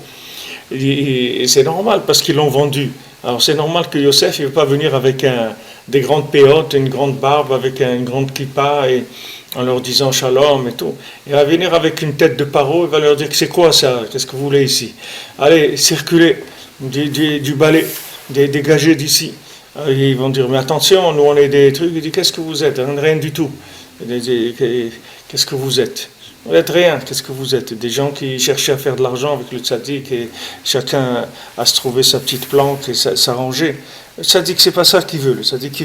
Et c'est normal, parce qu'ils l'ont vendu. Alors c'est normal que Yosef, il ne veut pas venir avec des grandes péotes, une grande barbe, avec une grande kippa, et en leur disant shalom et tout. Il va venir avec une tête de Paro, il va leur dire c'est quoi ça, qu'est-ce que vous voulez ici? Allez, circulez, du balai, dégagez d'ici. Ils vont dire mais attention, nous on est des trucs. Il dit qu'est-ce que vous êtes? Rien du tout. Il dit, qu'est-ce que vous êtes? Vous n'êtes rien, qu'est-ce que vous êtes? Des gens qui cherchaient à faire de l'argent avec le tzaddik et chacun à se trouver sa petite planque et s'arranger. Le tzaddik, c'est pas ça qu'il veut. Le tzaddik,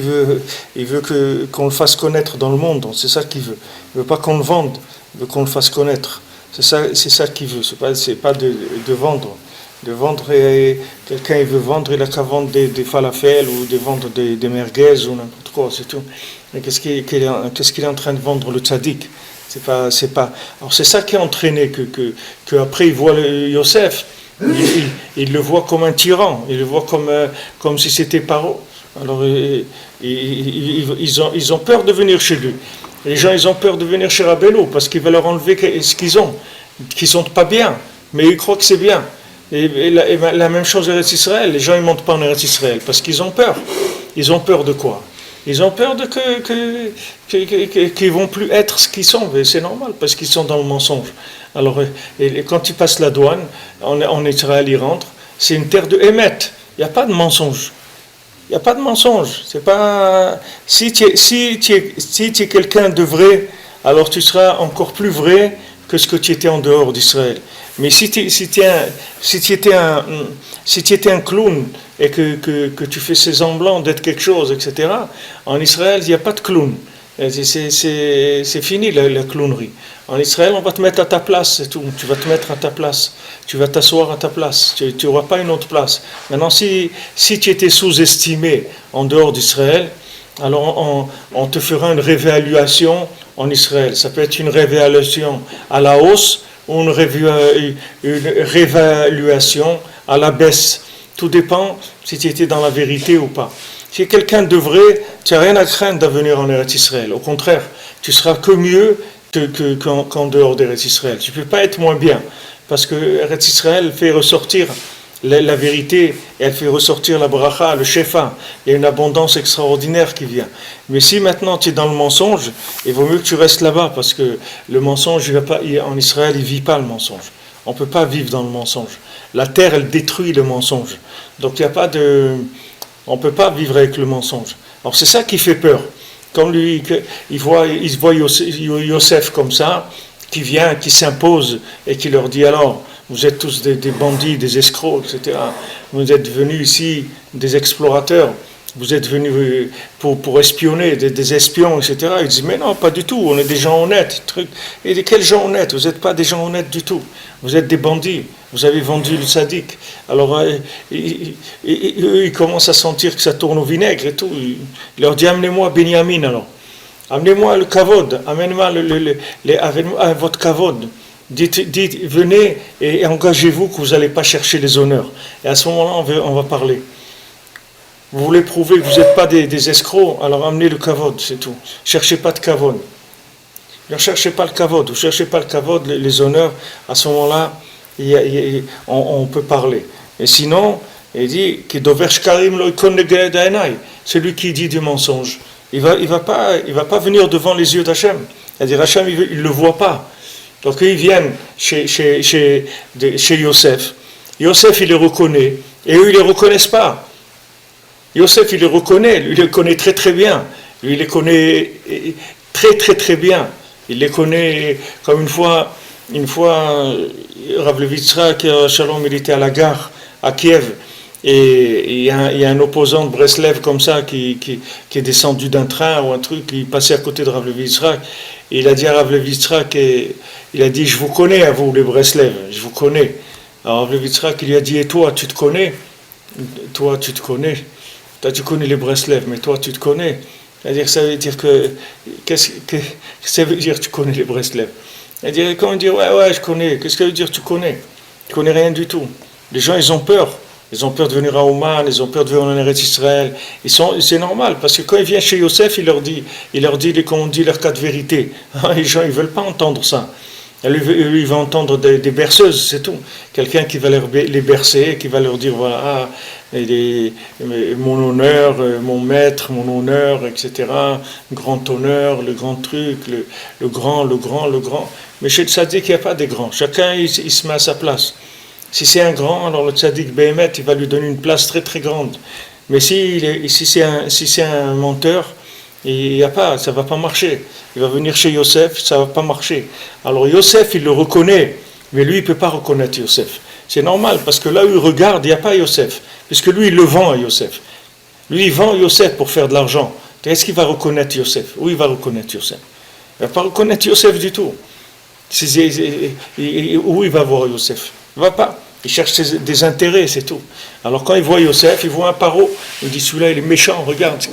il veut qu'on le fasse connaître dans le monde, c'est ça qu'il veut. Il veut pas qu'on le vende, il veut qu'on le fasse connaître. C'est ça qu'il veut, c'est pas de vendre. De vendre, et quelqu'un il veut vendre, il a qu'à vendre des falafels ou de vendre des merguez ou n'importe quoi, c'est tout. Mais qu'est-ce qu'il est en train de vendre le tzaddik? C'est pas. Alors c'est ça qui a entraîné que après il voit Yosef, il le voit comme un tyran, il le voit comme si c'était Paro. Alors ils ont peur de venir chez lui. Les gens ils ont peur de venir chez Rabbeinu parce qu'il va leur enlever ce qu'ils ont, qui sont pas bien, mais ils croient que c'est bien. Et la même chose en Eretz Israël, les gens ils montent pas en Eretz Israël parce qu'ils ont peur. Ils ont peur de quoi? Ils ont peur de qu'ils vont plus être ce qu'ils sont, et c'est normal parce qu'ils sont dans le mensonge. Alors, quand ils passent la douane, en Israël ils rentrent, c'est une terre de Hémet. Il n'y a pas de mensonge. Il n'y a pas de mensonge. C'est pas si tu es quelqu'un de vrai, alors tu seras encore plus vrai que ce que tu étais en dehors d'Israël. Mais si tu étais un clown et que tu fais semblant d'être quelque chose, etc., en Israël, il n'y a pas de clown. C'est fini la clownerie. En Israël, on va te mettre à ta place, c'est tout. Tu vas te mettre à ta place. Tu vas t'asseoir à ta place. Tu n'auras pas une autre place. Maintenant, si tu étais sous-estimé en dehors d'Israël, alors on te fera une réévaluation en Israël. Ça peut être une réévaluation à la hausse ou une réévaluation à la baisse. Tout dépend si tu étais dans la vérité ou pas. Si quelqu'un de vrai, tu n'as rien à craindre de venir en Eretz Israël. Au contraire, tu seras que mieux qu'en dehors d'Eretz Israël. Tu ne peux pas être moins bien. Parce que Eretz Israël fait ressortir la vérité, et elle fait ressortir la bracha, le shefa. Il y a une abondance extraordinaire qui vient. Mais si maintenant tu es dans le mensonge, il vaut mieux que tu restes là-bas, parce que le mensonge, en Israël, il ne vit pas le mensonge. On ne peut pas vivre dans le mensonge. La terre, elle détruit le mensonge. Donc il n'y a pas de... On ne peut pas vivre avec le mensonge. Alors c'est ça qui fait peur. Comme lui, il voit Yosef comme ça, qui vient, qui s'impose, et qui leur dit alors, vous êtes tous des bandits, des escrocs, etc. Vous êtes venus ici, des explorateurs, vous êtes venus pour espionner, des espions, etc. Ils disent, mais non, pas du tout, on est des gens honnêtes. Et de quels gens honnêtes? Vous n'êtes pas des gens honnêtes du tout. Vous êtes des bandits, vous avez vendu le tzaddik. Alors, ils commencent à sentir que ça tourne au vinaigre et tout. Il leur dit, amenez-moi Benyamin alors. Amenez-moi le kavod, amenez-moi votre kavod. Dites, venez et engagez-vous que vous n'allez pas chercher les honneurs. Et à ce moment-là, on va parler. Vous voulez prouver que vous n'êtes pas des escrocs, alors amenez le kavod, c'est tout. Cherchez pas de kavod. Ne cherchez pas le kavod. Vous ne cherchez pas le kavod, les honneurs. À ce moment-là, on peut parler. Et sinon, il dit celui qui dit du mensonge. Il va pas venir devant les yeux d'Hachem. C'est-à-dire Hachem, il ne le voit pas. Donc ils viennent chez Yosef. Yosef, il les reconnaît. Et eux, ils ne les reconnaissent pas. Yosef, il les reconnaît. Lui, il les connaît très très bien. Lui, il les connaît très très très bien. Il les connaît comme une fois Rav Levitzrak, Shalom, il était à la gare à Kiev. Et il y a un opposant de Breslev comme ça qui est descendu d'un train ou un truc, il passait à côté de Rav Levitzrak. Et il a dit à Rav Levitzrak, il a dit, je vous connais à vous les Breslev, je vous connais. Alors Rav Levitzrak, il lui a dit, et toi tu te connais? Toi tu te connais? Toi tu connais les Breslev, mais toi tu te connais? C'est-à-dire, ça veut dire qu'est-ce que ça veut dire tu connais les Breslev? C'est-à-dire, quand on dit, ouais, je connais, qu'est-ce que ça veut dire tu connais? Tu connais rien du tout. Les gens, ils ont peur. Ils ont peur de venir à Ouman, ils ont peur de venir en Eretz Israël. C'est normal, parce que quand il vient chez Yosef, il leur dit, comme on dit, leur cas de vérité. Les gens, ils ne veulent pas entendre ça. Lui, il va entendre des berceuses, c'est tout. Quelqu'un qui va les bercer, qui va leur dire, voilà, mon honneur, mon maître, mon honneur, etc. Grand honneur, le grand truc, le grand. Mais chez le tzaddik, il n'y a pas des grands. Chacun, il se met à sa place. Si c'est un grand, alors le tzaddik Béhémet, il va lui donner une place très très grande. Mais si c'est un menteur, Il y a pas, ça ne va pas marcher. Il va venir chez Yosef, ça ne va pas marcher. Alors Yosef, il le reconnaît, mais lui, il ne peut pas reconnaître Yosef. C'est normal, parce que là où il regarde, il n'y a pas Yosef, puisque lui, il le vend à Yosef. Lui, il vend Yosef pour faire de l'argent. Est-ce qu'il va reconnaître Yosef? Oui, il va reconnaître Yosef. Il ne va pas reconnaître Yosef du tout. Où il va voir Yosef? Il ne va pas. Il cherche des intérêts, c'est tout. Alors quand il voit Yosef, il voit un paro. Il dit, celui-là, il est méchant, regarde,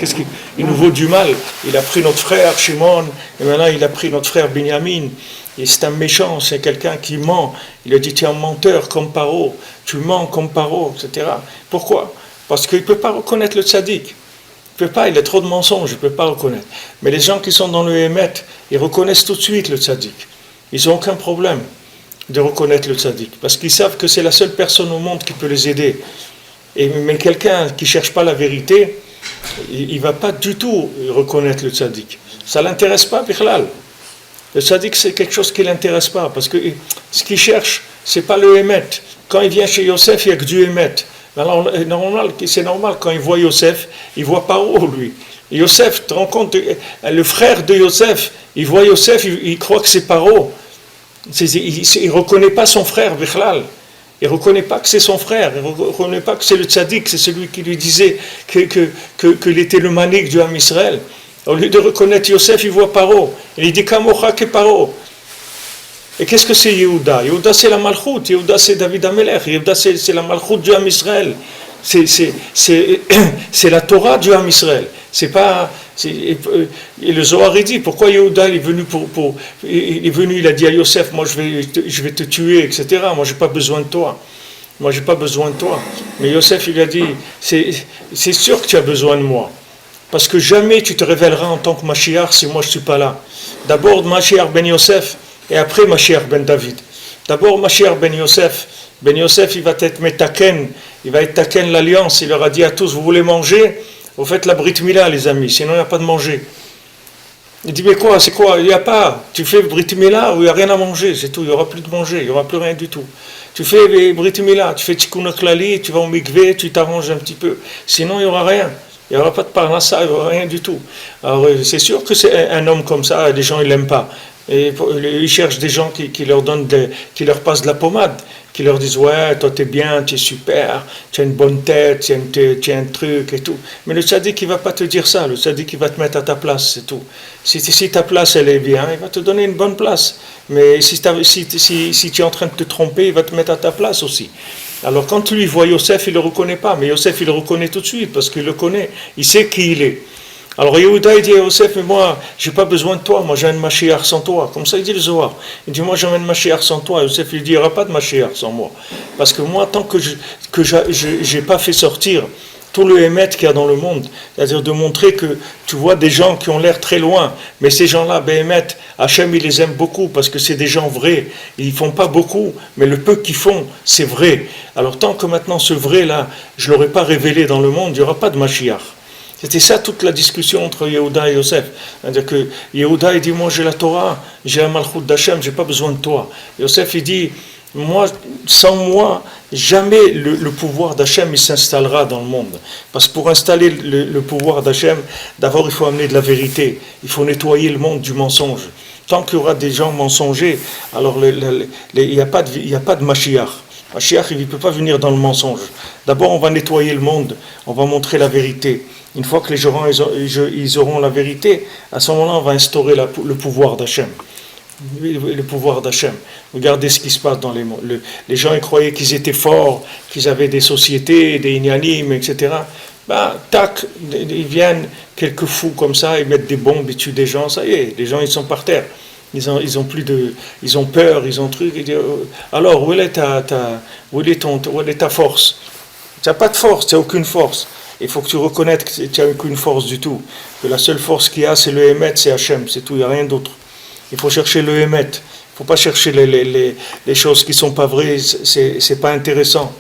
il nous vaut du mal. Il a pris notre frère Shimon, et maintenant il a pris notre frère Binyamin. Et c'est un méchant, c'est quelqu'un qui ment. Il a dit, tu es un menteur comme paro, tu mens comme paro, etc. Pourquoi? Parce qu'il ne peut pas reconnaître le tzaddik. Il ne peut pas, il a trop de mensonges, il ne peut pas reconnaître. Mais les gens qui sont dans le Hémet, ils reconnaissent tout de suite le tzaddik. Ils n'ont aucun problème de reconnaître le tzaddik, parce qu'ils savent que c'est la seule personne au monde qui peut les aider. Mais quelqu'un qui ne cherche pas la vérité, il ne va pas du tout reconnaître le tzaddik. Ça ne l'intéresse pas, Bichlal. Le tzaddik, c'est quelque chose qui ne l'intéresse pas, parce que ce qu'il cherche, ce n'est pas le Hémet. Quand il vient chez Yosef, il n'y a que du Hémet. Alors, c'est normal, quand il voit Yosef, il voit Paro, lui. Et Yosef, tu te rends compte, le frère de Yosef, il voit Yosef, il croit que c'est Paro. Il ne reconnaît pas son frère, Bichlal. Il ne reconnaît pas que c'est son frère. Il ne reconnaît pas que c'est le tzaddik, c'est celui qui lui disait qu'il était le manik du Ham Israël. Au lieu de reconnaître Yosef, il voit Paro. Il dit Kamocha ke Paro. Et qu'est-ce que c'est Yehuda? Yehuda, c'est la Malchut. Yehuda, c'est David Amelech. Yehuda, c'est la Malchut du Ham Israël. C'est la Torah du Ham Israël. C'est pas. Et le Zohar il dit pourquoi Yehuda il est venu, il a dit à Yosef, moi je vais te tuer, etc. Moi j'ai pas besoin de toi. Moi j'ai pas besoin de toi. Mais Yosef il a dit c'est sûr que tu as besoin de moi. Parce que jamais tu te révéleras en tant que Mashiach si moi je suis pas là. D'abord Mashiach ben Yosef et après Mashiach ben David. D'abord Mashiach ben Yosef. Ben Yosef il va être metaken, il va être taken l'alliance. Il leur a dit à tous vous voulez manger? Vous faites la Brit Mila, les amis, sinon il n'y a pas de manger. Il dit, mais quoi, c'est quoi? Il n'y a pas. Tu fais Brit Mila où il n'y a rien à manger, c'est tout, il n'y aura plus de manger, il n'y aura plus rien du tout. Tu fais Brit Mila, tu fais Tikkun Klali, tu vas au mikvé, tu t'arranges un petit peu. Sinon, il n'y aura rien. Il n'y aura pas de parnassa, il n'y aura rien du tout. Alors, c'est sûr que c'est un homme comme ça, les gens, ils ne l'aiment pas. Et ils cherchent des gens qui leur donnent qui leur passent de la pommade, qui leur disent ouais toi t'es bien, tu es super, tu as une bonne tête, tu as un truc et tout. Mais le tzaddik il va pas te dire ça, le tzaddik il va te mettre à ta place, c'est tout. Si ta place elle est bien, il va te donner une bonne place. Mais si tu es en train de te tromper, il va te mettre à ta place aussi. Alors quand lui voit Yosef, il le reconnaît pas, mais Yosef il le reconnaît tout de suite parce qu'il le connaît, il sait qui il est. Alors Yehuda il dit à Yosef, mais moi, j'ai pas besoin de toi, moi j'ai un Mashiach sans toi. Comme ça il dit le Zohar. Il dit, moi j'ai un Mashiach sans toi. Yosef il dit, il n'y aura pas de Mashiach sans moi. Parce que moi, tant que j'ai pas fait sortir tout le Hémet qu'il y a dans le monde, c'est-à-dire de montrer que tu vois des gens qui ont l'air très loin, mais ces gens-là, Béhémet, Hachem il les aime beaucoup parce que c'est des gens vrais. Ils font pas beaucoup, mais le peu qu'ils font, c'est vrai. Alors tant que maintenant ce vrai-là, je l'aurais pas révélé dans le monde, il n'y aura pas de Mashiach. C'était ça toute la discussion entre Yehuda et Yosef. C'est-à-dire que Yehuda il dit, moi j'ai la Torah, j'ai la Malchut d'Hachem, j'ai pas besoin de toi. Yosef il dit, moi, sans moi, jamais le pouvoir d'Hachem il s'installera dans le monde. Parce que pour installer le pouvoir d'Hachem, d'abord il faut amener de la vérité, il faut nettoyer le monde du mensonge. Tant qu'il y aura des gens mensongers, alors il n'y a pas de Mashiach. Mashiach il ne peut pas venir dans le mensonge. D'abord on va nettoyer le monde, on va montrer la vérité. Une fois que les gens ils auront la vérité, à ce moment-là, on va instaurer le pouvoir d'Hachem. Le pouvoir d'Hachem. Regardez ce qui se passe dans les mondes. Les gens ils croyaient qu'ils étaient forts, qu'ils avaient des sociétés, des inyanim, etc. Tac, ils viennent quelques fous comme ça, ils mettent des bombes, ils tuent des gens, ça y est, les gens ils sont par terre. Ils ont peur, ils ont truc. Alors, où est ta force? Tu n'as pas de force, tu n'as aucune force. Il faut que tu reconnaisses que tu n'as aucune force du tout. Que la seule force qu'il y a, c'est le Hémet, c'est Hachem, c'est tout, il n'y a rien d'autre. Il faut chercher le Hémet. Il ne faut pas chercher les choses qui ne sont pas vraies, c'est pas intéressant.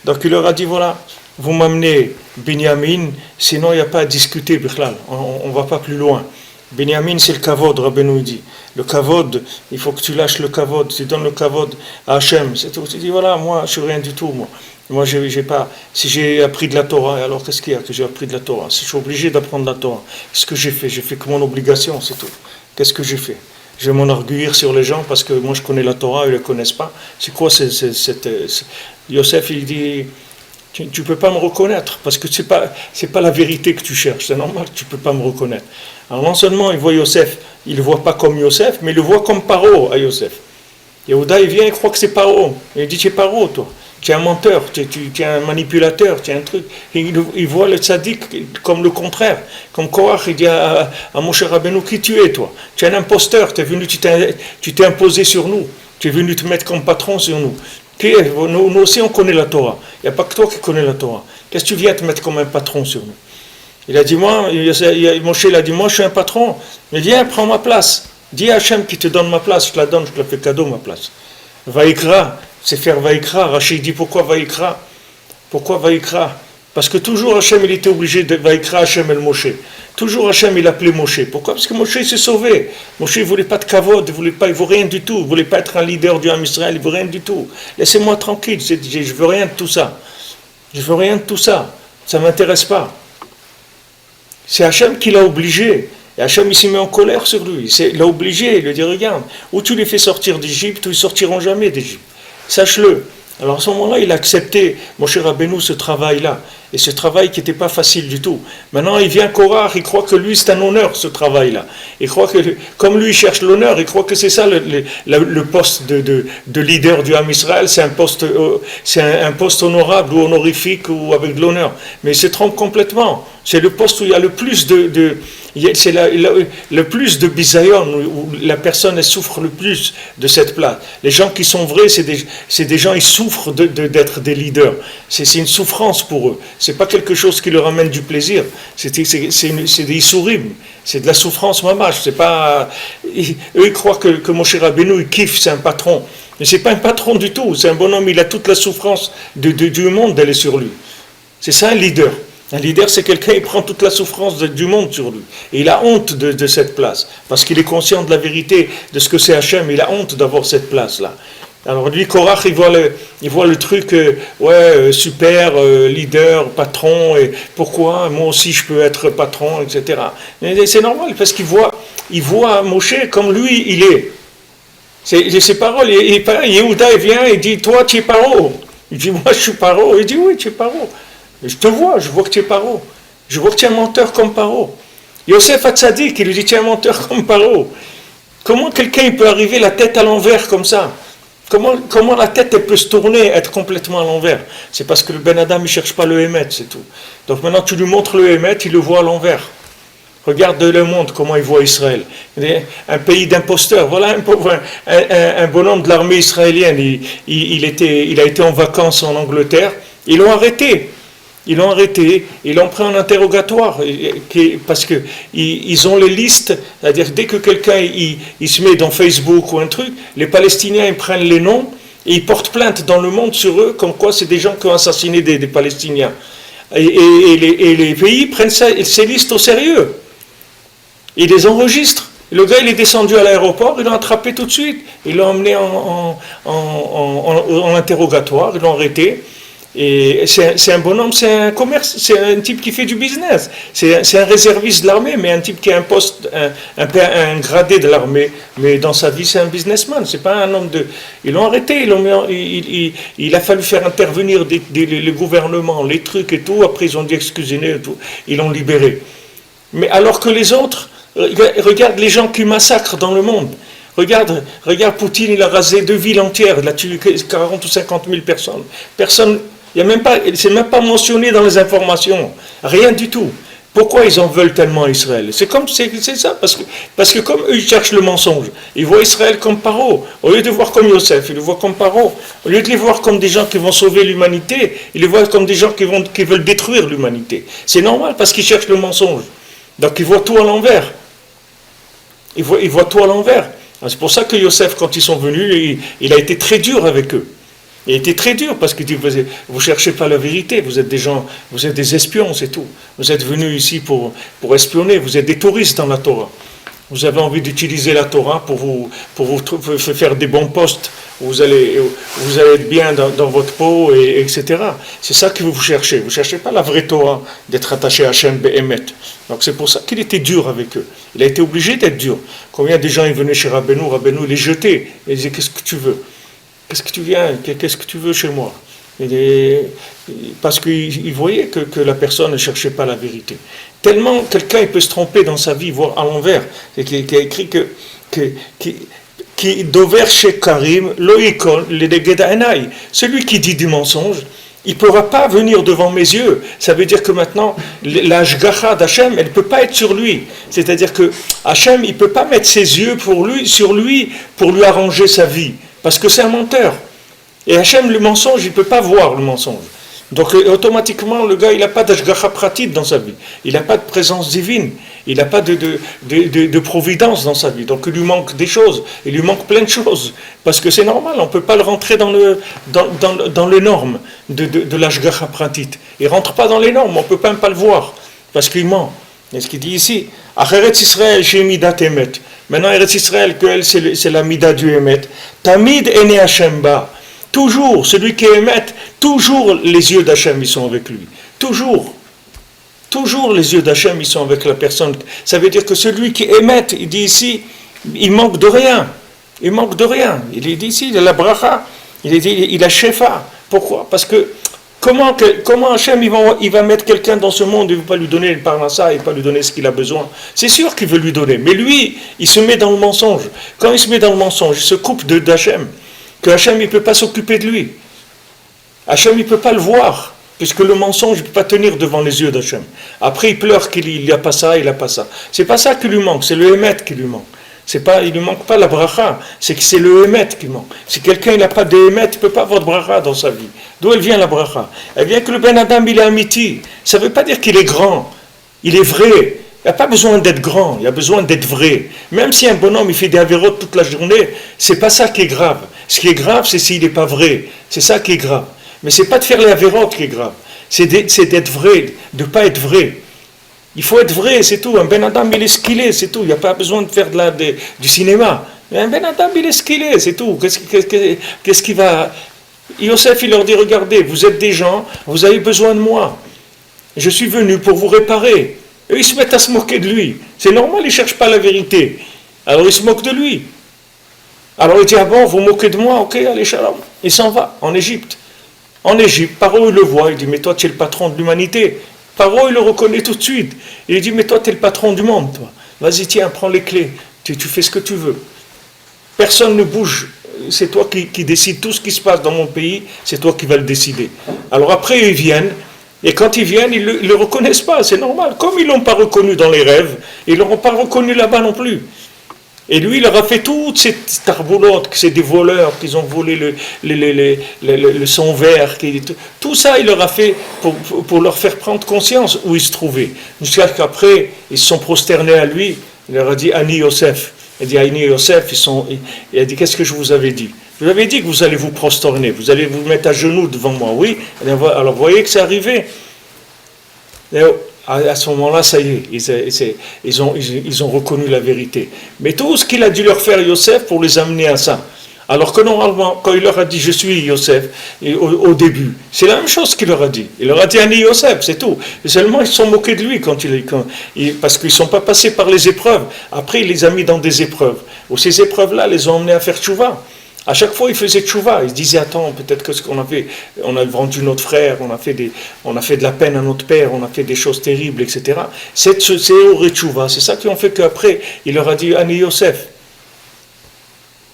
Donc il leur a dit, voilà, vous m'amenez Binyamin, sinon il n'y a pas à discuter, Bichlal. On ne va pas plus loin. Binyamin, c'est le kavod, Rabbeinu dit. Le kavod, il faut que tu lâches le kavod, tu donnes le kavod à Hachem, c'est tout. Tu dis, voilà, moi, je suis rien du tout, moi. Moi, j'ai pas. Si j'ai appris de la Torah, alors qu'est-ce qu'il y a que j'ai appris de la Torah? Si je suis obligé d'apprendre la Torah, qu'est-ce que j'ai fait? J'ai fait que mon obligation, c'est tout. Qu'est-ce que j'ai fait? Je vais m'enorgueillir sur les gens parce que moi, je connais la Torah, ils ne la connaissent pas. C'est quoi Yosef, il dit. Tu ne peux pas me reconnaître parce que c'est pas la vérité que tu cherches. C'est normal que tu ne peux pas me reconnaître. Alors non seulement il voit Yosef, il ne le voit pas comme Yosef, mais il le voit comme Paro à Yosef. Yehuda, il vient, il croit que c'est Paro. Il dit, tu es Paro, toi. Tu es un menteur, tu es un manipulateur, tu es un truc. Il voit le tzaddik comme le contraire. Comme Korach, il dit à Moshe Rabbeinu, qui tu es, toi? Tu es un imposteur, tu t'es imposé sur nous. Tu es venu te mettre comme patron sur nous. Nous aussi, on connaît la Torah. Il n'y a pas que toi qui connais la Torah. Qu'est-ce que tu viens te mettre comme un patron sur nous? Il a dit, Moshe, il a dit, moi, je suis un patron. Mais viens, prends ma place. Dis à Hachem qui te donne ma place. Je te la donne, je te la fais cadeau, ma place. Vaïkra, c'est faire Vaïkra. Rachid dit, pourquoi Vaïkra? Pourquoi Vaïkra? Parce que toujours Hachem, il était obligé de Vaïkra Hachem el Moshe. Toujours Hachem, il appelait Moshe. Pourquoi? Parce que Moshe, il s'est sauvé. Moshe, il ne voulait pas de kavod, il ne veut rien du tout. Il ne voulait pas être un leader du Ham Israël, il ne veut rien du tout. Laissez-moi tranquille, je ne veux rien de tout ça. Je ne veux rien de tout ça. Ça ne m'intéresse pas. C'est Hachem qui l'a obligé. Et Hachem, il s'est mis en colère sur lui. Il l'a obligé, il lui dit, regarde, ou tu les fais sortir d'Égypte, ou ils ne sortiront jamais d'Égypte. Sache-le. Alors à ce moment-là, il a accepté, Moshe Rabbeinu, ce travail-là. Et ce travail qui n'était pas facile du tout. Maintenant, il vient Korach, il croit que lui, c'est un honneur, ce travail-là. Il croit que, comme lui, il cherche l'honneur, il croit que c'est ça le poste de leader du Ham Israël, c'est un poste honorable ou honorifique ou avec de l'honneur. Mais il se trompe complètement. C'est le poste où il y a le plus c'est le plus de bisayon, où la personne elle souffre le plus de cette place. Les gens qui sont vrais, c'est des gens, ils souffrent d'être des leaders. C'est une souffrance pour eux. C'est pas quelque chose qui leur amène du plaisir. C'est des issourim. C'est de la souffrance mamash. C'est pas. Eux ils croient que Moshe Rabbeinu il kiffe, c'est un patron. Mais c'est pas un patron du tout. C'est un bonhomme. Il a toute la souffrance du monde d'aller sur lui. C'est ça un leader. Un leader, c'est quelqu'un qui prend toute la souffrance du monde sur lui. Et il a honte de cette place. Parce qu'il est conscient de la vérité, de ce que c'est Hachem. Il a honte d'avoir cette place-là. Alors lui, Korach, il voit le truc, super, leader, patron, et pourquoi moi aussi je peux être patron, etc. Mais c'est normal, parce qu'il voit Moshe comme lui, il est. C'est ses paroles. Yehuda, il vient, il dit, toi, tu es Paro. Il dit, moi, je suis Paro. Il dit, oui, tu es Paro. Je te vois, je vois que tu es Paro. Je vois que tu es un menteur comme Paro. Yosef Hatzadik, il lui dit, tu es un menteur comme Paro. Comment quelqu'un peut arriver la tête à l'envers comme ça? Comment la tête elle peut se tourner, être complètement à l'envers? C'est parce que le Ben Adam, il ne cherche pas le Hémet, c'est tout. Donc maintenant, tu lui montres le Hémet, il le voit à l'envers. Regarde le monde, comment il voit Israël. Un pays d'imposteurs. Voilà un bonhomme de l'armée israélienne. Il a été en vacances en Angleterre. Ils l'ont arrêté. Ils l'ont pris en interrogatoire, parce qu'ils ont les listes, c'est-à-dire dès que quelqu'un il se met dans Facebook ou un truc, les Palestiniens ils prennent les noms et ils portent plainte dans le monde sur eux, comme quoi c'est des gens qui ont assassiné des Palestiniens. Et les pays prennent ces listes au sérieux. Ils les enregistrent. Le gars il est descendu à l'aéroport, ils l'ont attrapé tout de suite, ils l'ont emmené en interrogatoire, ils l'ont arrêté. Et c'est un bonhomme, c'est un commerce, c'est un type qui fait du business. C'est un réserviste de l'armée, mais un type qui a un poste, un gradé de l'armée. Mais dans sa vie, c'est un businessman. C'est pas un homme de. Ils l'ont arrêté. Il a fallu faire intervenir le gouvernement, les trucs et tout. Après, ils ont dit excusez-nous et tout. Ils l'ont libéré. Mais alors que les autres, regarde les gens qui massacrent dans le monde. Regarde Poutine, il a rasé 2 villes entières. Il a tué 40 ou 50 000 personnes. C'est même pas mentionné dans les informations. Rien du tout. Pourquoi ils en veulent tellement à Israël? C'est ça, parce que comme eux, ils cherchent le mensonge. Ils voient Israël comme Paro. Au lieu de voir comme Yosef, ils le voient comme Paro. Au lieu de les voir comme des gens qui vont sauver l'humanité, ils les voient comme des gens qui veulent détruire l'humanité. C'est normal, parce qu'ils cherchent le mensonge. Donc ils voient tout à l'envers. Ils voient tout à l'envers. C'est pour ça que Yosef, quand ils sont venus, il a été très dur avec eux. Il a été très dur parce qu'il dit, vous ne cherchez pas la vérité, vous êtes des gens, vous êtes des espions, c'est tout. Vous êtes venus ici pour espionner, vous êtes des touristes dans la Torah. Vous avez envie d'utiliser la Torah pour vous faire des bons postes, vous allez être bien dans votre peau, etc. C'est ça que vous cherchez. Vous ne cherchez pas la vraie Torah, d'être attaché à Hachem Be'emet. Donc c'est pour ça qu'il était dur avec eux. Il a été obligé d'être dur. Combien de gens ils venaient chez Rabbeinu les jetait. Il disait, qu'est-ce que tu veux? Qu'est-ce que tu viens? Qu'est-ce que tu veux chez moi? Parce qu'il voyait que la personne ne cherchait pas la vérité. Tellement quelqu'un il peut se tromper dans sa vie, voire à l'envers. Et qui a écrit qui dover chez Karim, loïkol, les degeda. Celui qui dit du mensonge, il ne pourra pas venir devant mes yeux. Ça veut dire que maintenant, la Hashgacha d'Hachem, elle ne peut pas être sur lui. C'est-à-dire que Hachem, il ne peut pas mettre ses yeux sur lui pour lui arranger sa vie. Parce que c'est un menteur. Et Hachem, le mensonge, il ne peut pas voir le mensonge. Donc automatiquement, le gars, il n'a pas d'ashgacha pratique dans sa vie. Il n'a pas de présence divine. Il n'a pas de providence dans sa vie. Donc il lui manque des choses. Il lui manque plein de choses. Parce que c'est normal, on ne peut pas le rentrer dans les normes de l'ashgacha pratique. Il ne rentre pas dans les normes, on ne peut même pas le voir. Parce qu'il ment. C'est ce qu'il dit ici. Acheret Israël, chez Midat Emet. Maintenant, Eretz Israël, c'est la Mida du Emet. Tamid ene Hashem ba. Toujours, celui qui émet, toujours les yeux d'Hachem, ils sont avec lui. Toujours. Toujours les yeux d'Hachem, ils sont avec la personne. Ça veut dire que celui qui émet, il dit ici, il manque de rien. Il manque de rien. Il dit ici, il a la bracha, il a shefa. Pourquoi? Parce que comment Hachem il va mettre quelqu'un dans ce monde, il ne veut pas lui donner le parnassa, il ne va pas lui donner ce qu'il a besoin. C'est sûr qu'il veut lui donner. Mais lui, il se met dans le mensonge. Quand il se met dans le mensonge, il se coupe d'Hachem. Que Hachem il ne peut pas s'occuper de lui. Hachem il ne peut pas le voir, puisque le mensonge il ne peut pas tenir devant les yeux d'Hachem. Après il pleure qu'il n'a pas ça, il n'a pas ça. C'est pas ça qui lui manque, c'est le Hémet qui lui manque. Il ne lui manque pas la bracha, c'est que c'est le Hémet qui manque. Si quelqu'un n'a pas de Hémet, il ne peut pas avoir de bracha dans sa vie. D'où elle vient la bracha? Elle vient que le Ben Adam il est amiti. Ça ne veut pas dire qu'il est grand, il est vrai. Il n'y a pas besoin d'être grand, il y a besoin d'être vrai. Même si un bonhomme il fait des avérotes toute la journée, c'est pas ça qui est grave. Ce qui est grave, c'est s'il n'est pas vrai. C'est ça qui est grave. Mais c'est pas de faire les avérotes qui est grave. C'est d'être vrai, de ne pas être vrai. Il faut être vrai, c'est tout. Un Ben Adam, il est ce qu'il est, c'est tout. Il n'y a pas besoin de faire du cinéma. Mais un Ben Adam, il est ce qu'il est, c'est tout. Qu'est-ce qui va... Yosef, il leur dit, regardez, vous êtes des gens, vous avez besoin de moi. Je suis venu pour vous réparer. Eux, ils se mettent à se moquer de lui. C'est normal, ils ne cherchent pas la vérité. Alors ils se moquent de lui. Alors il dit, ah bon, vous moquez de moi, ok, allez, shalom. Il s'en va, en Égypte. En Égypte, Paro, il le voit, il dit, mais toi, tu es le patron de l'humanité. Paro, il le reconnaît tout de suite. Il dit, mais toi, tu es le patron du monde, toi. Vas-y, tiens, prends les clés. Tu fais ce que tu veux. Personne ne bouge. C'est toi qui décides tout ce qui se passe dans mon pays, c'est toi qui vas le décider. Alors après, ils viennent. Et quand ils viennent, ils ne le reconnaissent pas, c'est normal. Comme ils ne l'ont pas reconnu dans les rêves, ils ne l'auront pas reconnu là-bas non plus. Et lui, il leur a fait toutes ces tarboulottes, que c'est des voleurs, qu'ils ont volé le son vert. Tout ça, il leur a fait pour leur faire prendre conscience où ils se trouvaient. Jusqu'à qu'après, ils se sont prosternés à lui. Il leur a dit, Ani Yosef. Il dit, Ani Yosef, il a dit, qu'est-ce que je vous avais dit? Je vous avais dit que vous allez vous prosterner, vous allez vous mettre à genoux devant moi, oui. Alors vous voyez que c'est arrivé. Et à ce moment-là, ça y est, ils ont reconnu la vérité. Mais tout ce qu'il a dû leur faire Yosef pour les amener à ça. Alors que normalement, quand il leur a dit je suis Yosef, au début, c'est la même chose qu'il leur a dit. Il leur a dit Ani Yosef, c'est tout. Et seulement ils se sont moqués de lui parce qu'ils ne sont pas passés par les épreuves. Après, il les a mis dans des épreuves. Où ces épreuves-là les ont emmenés à faire tchouva. À chaque fois, il faisait tchouva. Il se disait, attends, peut-être que ce qu'on a fait, on a vendu notre frère, on a fait de la peine à notre père, on a fait des choses terribles, etc. C'est au tchouva. C'est ça qui ont fait qu'après, il leur a dit, Ani Yosef.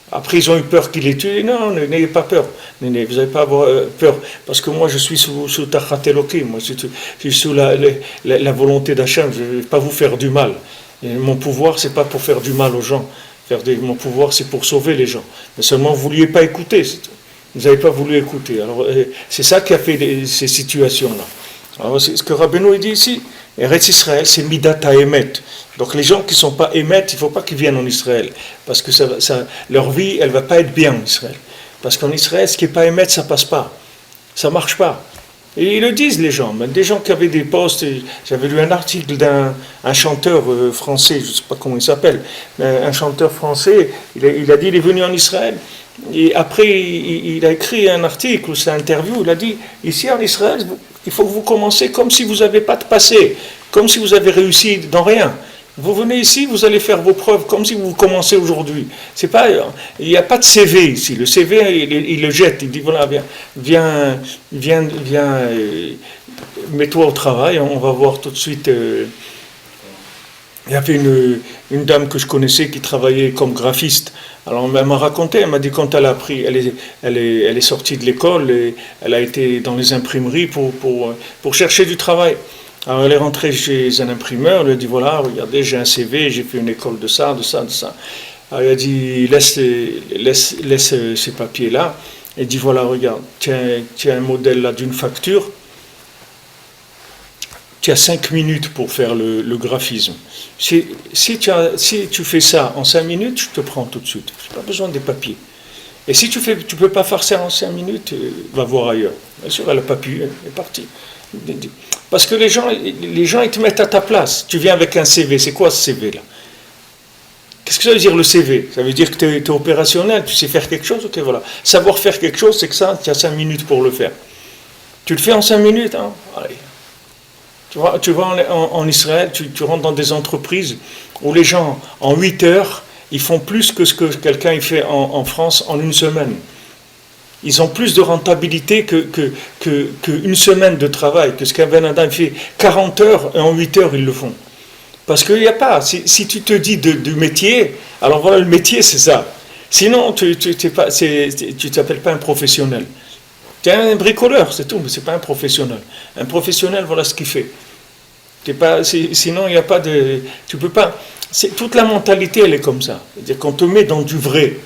Après, ils ont eu peur qu'il les tue. Non, n'ayez pas peur. Vous n'avez pas à avoir peur. Parce que moi, je suis sous Tachat Elokim. Moi, je suis sous la volonté d'Hachem. Je ne vais pas vous faire du mal. Et mon pouvoir, ce n'est pas pour faire du mal aux gens. Mon pouvoir, c'est pour sauver les gens. Mais seulement, vous ne vouliez pas écouter. C'est tout. Vous n'avez pas voulu écouter. Alors, c'est ça qui a fait ces situations-là. Alors, c'est ce que Rabbeinu dit ici. Eretz Israël, c'est Midat HaEmet. Donc, les gens qui ne sont pas Emet, il ne faut pas qu'ils viennent en Israël. Parce que leur vie, elle ne va pas être bien en Israël. Parce qu'en Israël, ce qui n'est pas Emet, ça ne passe pas. Ça ne marche pas. Et ils le disent les gens, même des gens qui avaient des postes. J'avais lu un article d'un chanteur français, je ne sais pas comment il s'appelle, un chanteur français, il a dit, il est venu en Israël, et après il a écrit un article, ou c'est une interview, il a dit, ici en Israël, il faut que vous commencez comme si vous n'avez pas de passé, comme si vous avez réussi dans rien. Vous venez ici, vous allez faire vos preuves comme si vous commencez aujourd'hui. C'est pas, il n'y a pas de CV ici. Le CV, il le jette. Il dit voilà, viens, mets-toi au travail. On va voir tout de suite. Il y avait une dame que je connaissais qui travaillait comme graphiste. Alors elle m'a raconté, elle m'a dit quand elle a appris, elle est sortie de l'école et elle a été dans les imprimeries pour chercher du travail. Alors elle est rentrée chez un imprimeur, elle lui a dit voilà, regardez, j'ai un CV, j'ai fait une école de ça. Alors il a dit laisse ces papiers-là, et dit voilà, regarde, tu as un modèle là d'une facture, tu as 5 minutes pour faire le graphisme. Si tu fais ça en 5 minutes, je te prends tout de suite, je n'ai pas besoin des papiers. Et si tu peux pas faire ça en 5 minutes, va voir ailleurs. Bien sûr, elle a pas pu, elle est partie. Parce que les gens, ils te mettent à ta place. Tu viens avec un CV. C'est quoi ce CV-là? Qu'est-ce que ça veut dire le CV? Ça veut dire que tu es opérationnel, tu sais faire quelque chose? Ok, voilà. Savoir faire quelque chose, c'est que ça, tu as 5 minutes pour le faire. Tu le fais en 5 minutes, hein? Allez. Tu vas en Israël, tu rentres dans des entreprises où les gens, en 8 heures, ils font plus que ce que quelqu'un il fait en France en une semaine. Ils ont plus de rentabilité qu'une semaine de travail, que ce qu'un Ben Adam fait 40 heures et en 8 heures ils le font. Parce qu'il n'y a pas, si tu te dis du métier, alors voilà, le métier c'est ça. Sinon tu ne t'appelles pas un professionnel. Tu es un bricoleur, c'est tout, mais ce n'est pas un professionnel. Un professionnel, voilà ce qu'il fait. Sinon il n'y a pas de... Tu peux pas... Toute la mentalité elle est comme ça. C'est-à-dire qu'on te met dans du vrai.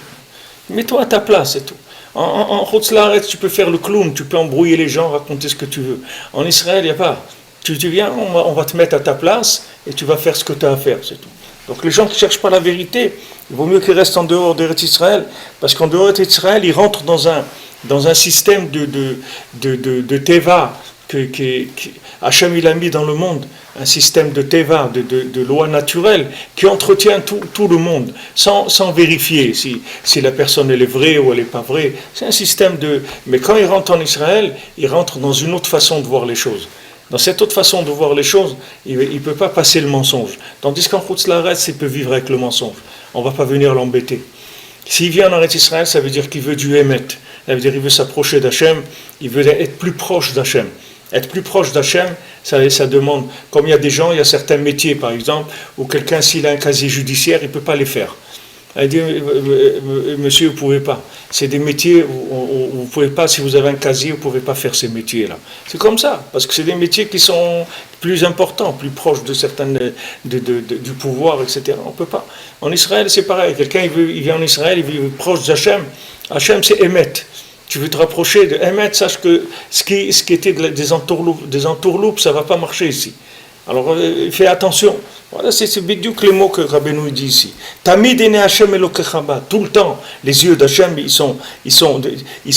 Mets-toi à ta place, c'est tout. En Chutz-Laaretz, tu peux faire le clown, tu peux embrouiller les gens, raconter ce que tu veux. En Israël, il n'y a pas. Tu viens, on va te mettre à ta place et tu vas faire ce que tu as à faire, c'est tout. Donc les gens qui ne cherchent pas la vérité, il vaut mieux qu'ils restent en dehors d'Eretz Israël, parce qu'en dehors d'Israël, ils rentrent dans un système de teva que Hachem il a mis dans le monde, un système de teva, de loi naturelle, qui entretient tout le monde, sans vérifier si la personne elle est vraie ou elle n'est pas vraie. C'est un système de... Mais quand il rentre en Israël, il rentre dans une autre façon de voir les choses. Dans cette autre façon de voir les choses, il ne peut pas passer le mensonge. Tandis qu'en Chutz-Laaretz, il peut vivre avec le mensonge. On ne va pas venir l'embêter. S'il vient en Eretz Israël, ça veut dire qu'il veut du Emet. Ça veut dire qu'il veut s'approcher d'Hachem, il veut être plus proche d'Hachem. Être plus proche d'Hachem, ça demande, comme il y a des gens, il y a certains métiers par exemple, où quelqu'un s'il a un casier judiciaire, il ne peut pas les faire. Elle dit, monsieur, vous ne pouvez pas. C'est des métiers où vous ne pouvez pas, si vous avez un casier, vous ne pouvez pas faire ces métiers-là. C'est comme ça, parce que c'est des métiers qui sont plus importants, plus proches de certaines, du pouvoir, etc. On ne peut pas. En Israël, c'est pareil. Quelqu'un, il vient en Israël, il vit proche d'Hachem. Hachem, c'est Emet. Tu veux te rapprocher de Emet, sache que ce qui était des entourloupes, ça ne va pas marcher ici. Alors, fais attention. Voilà, c'est bidiouk les mots que Rabbeinu dit ici. Tamid ene Hashem elokechaba. Tout le temps, les yeux d'Hachem, ils sont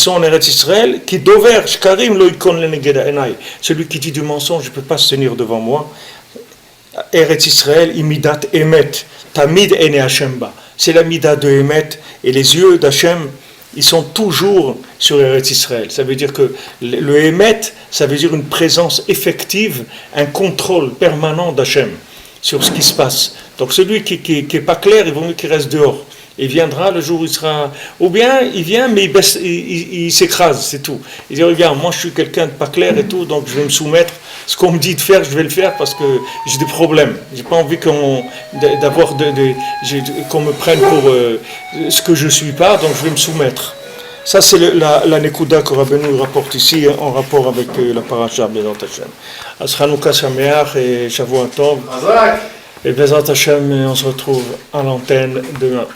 en Eretz Israël. Qui dover shkarim lo ikon lenegeda enai. Celui qui dit du mensonge, je ne peux pas se tenir devant moi. Eretz Israël, imidat emet. Tamid ene Hashem ba. C'est la mida de emet. Et les yeux d'Hachem, ils sont toujours sur Eretz Israël. Ça veut dire que le Emet, ça veut dire une présence effective, un contrôle permanent d'Hachem sur ce qui se passe. Donc celui qui n'est pas clair, il vaut mieux qu'il reste dehors. Il viendra le jour où il sera... Ou bien il vient, mais il s'écrase, c'est tout. Il dit, regarde, moi je suis quelqu'un de pas clair et tout, donc je vais me soumettre. Ce qu'on me dit de faire, je vais le faire parce que j'ai des problèmes. J'ai pas envie qu'on me prenne pour ce que je suis pas, donc je vais me soumettre. Ça c'est la Nekuda que Rabbeinu rapporte ici en rapport avec la paracha Bezat Hashem. Chanukah Sameach et Shavua Tov. Et Bezat Hashem, on se retrouve à l'antenne demain.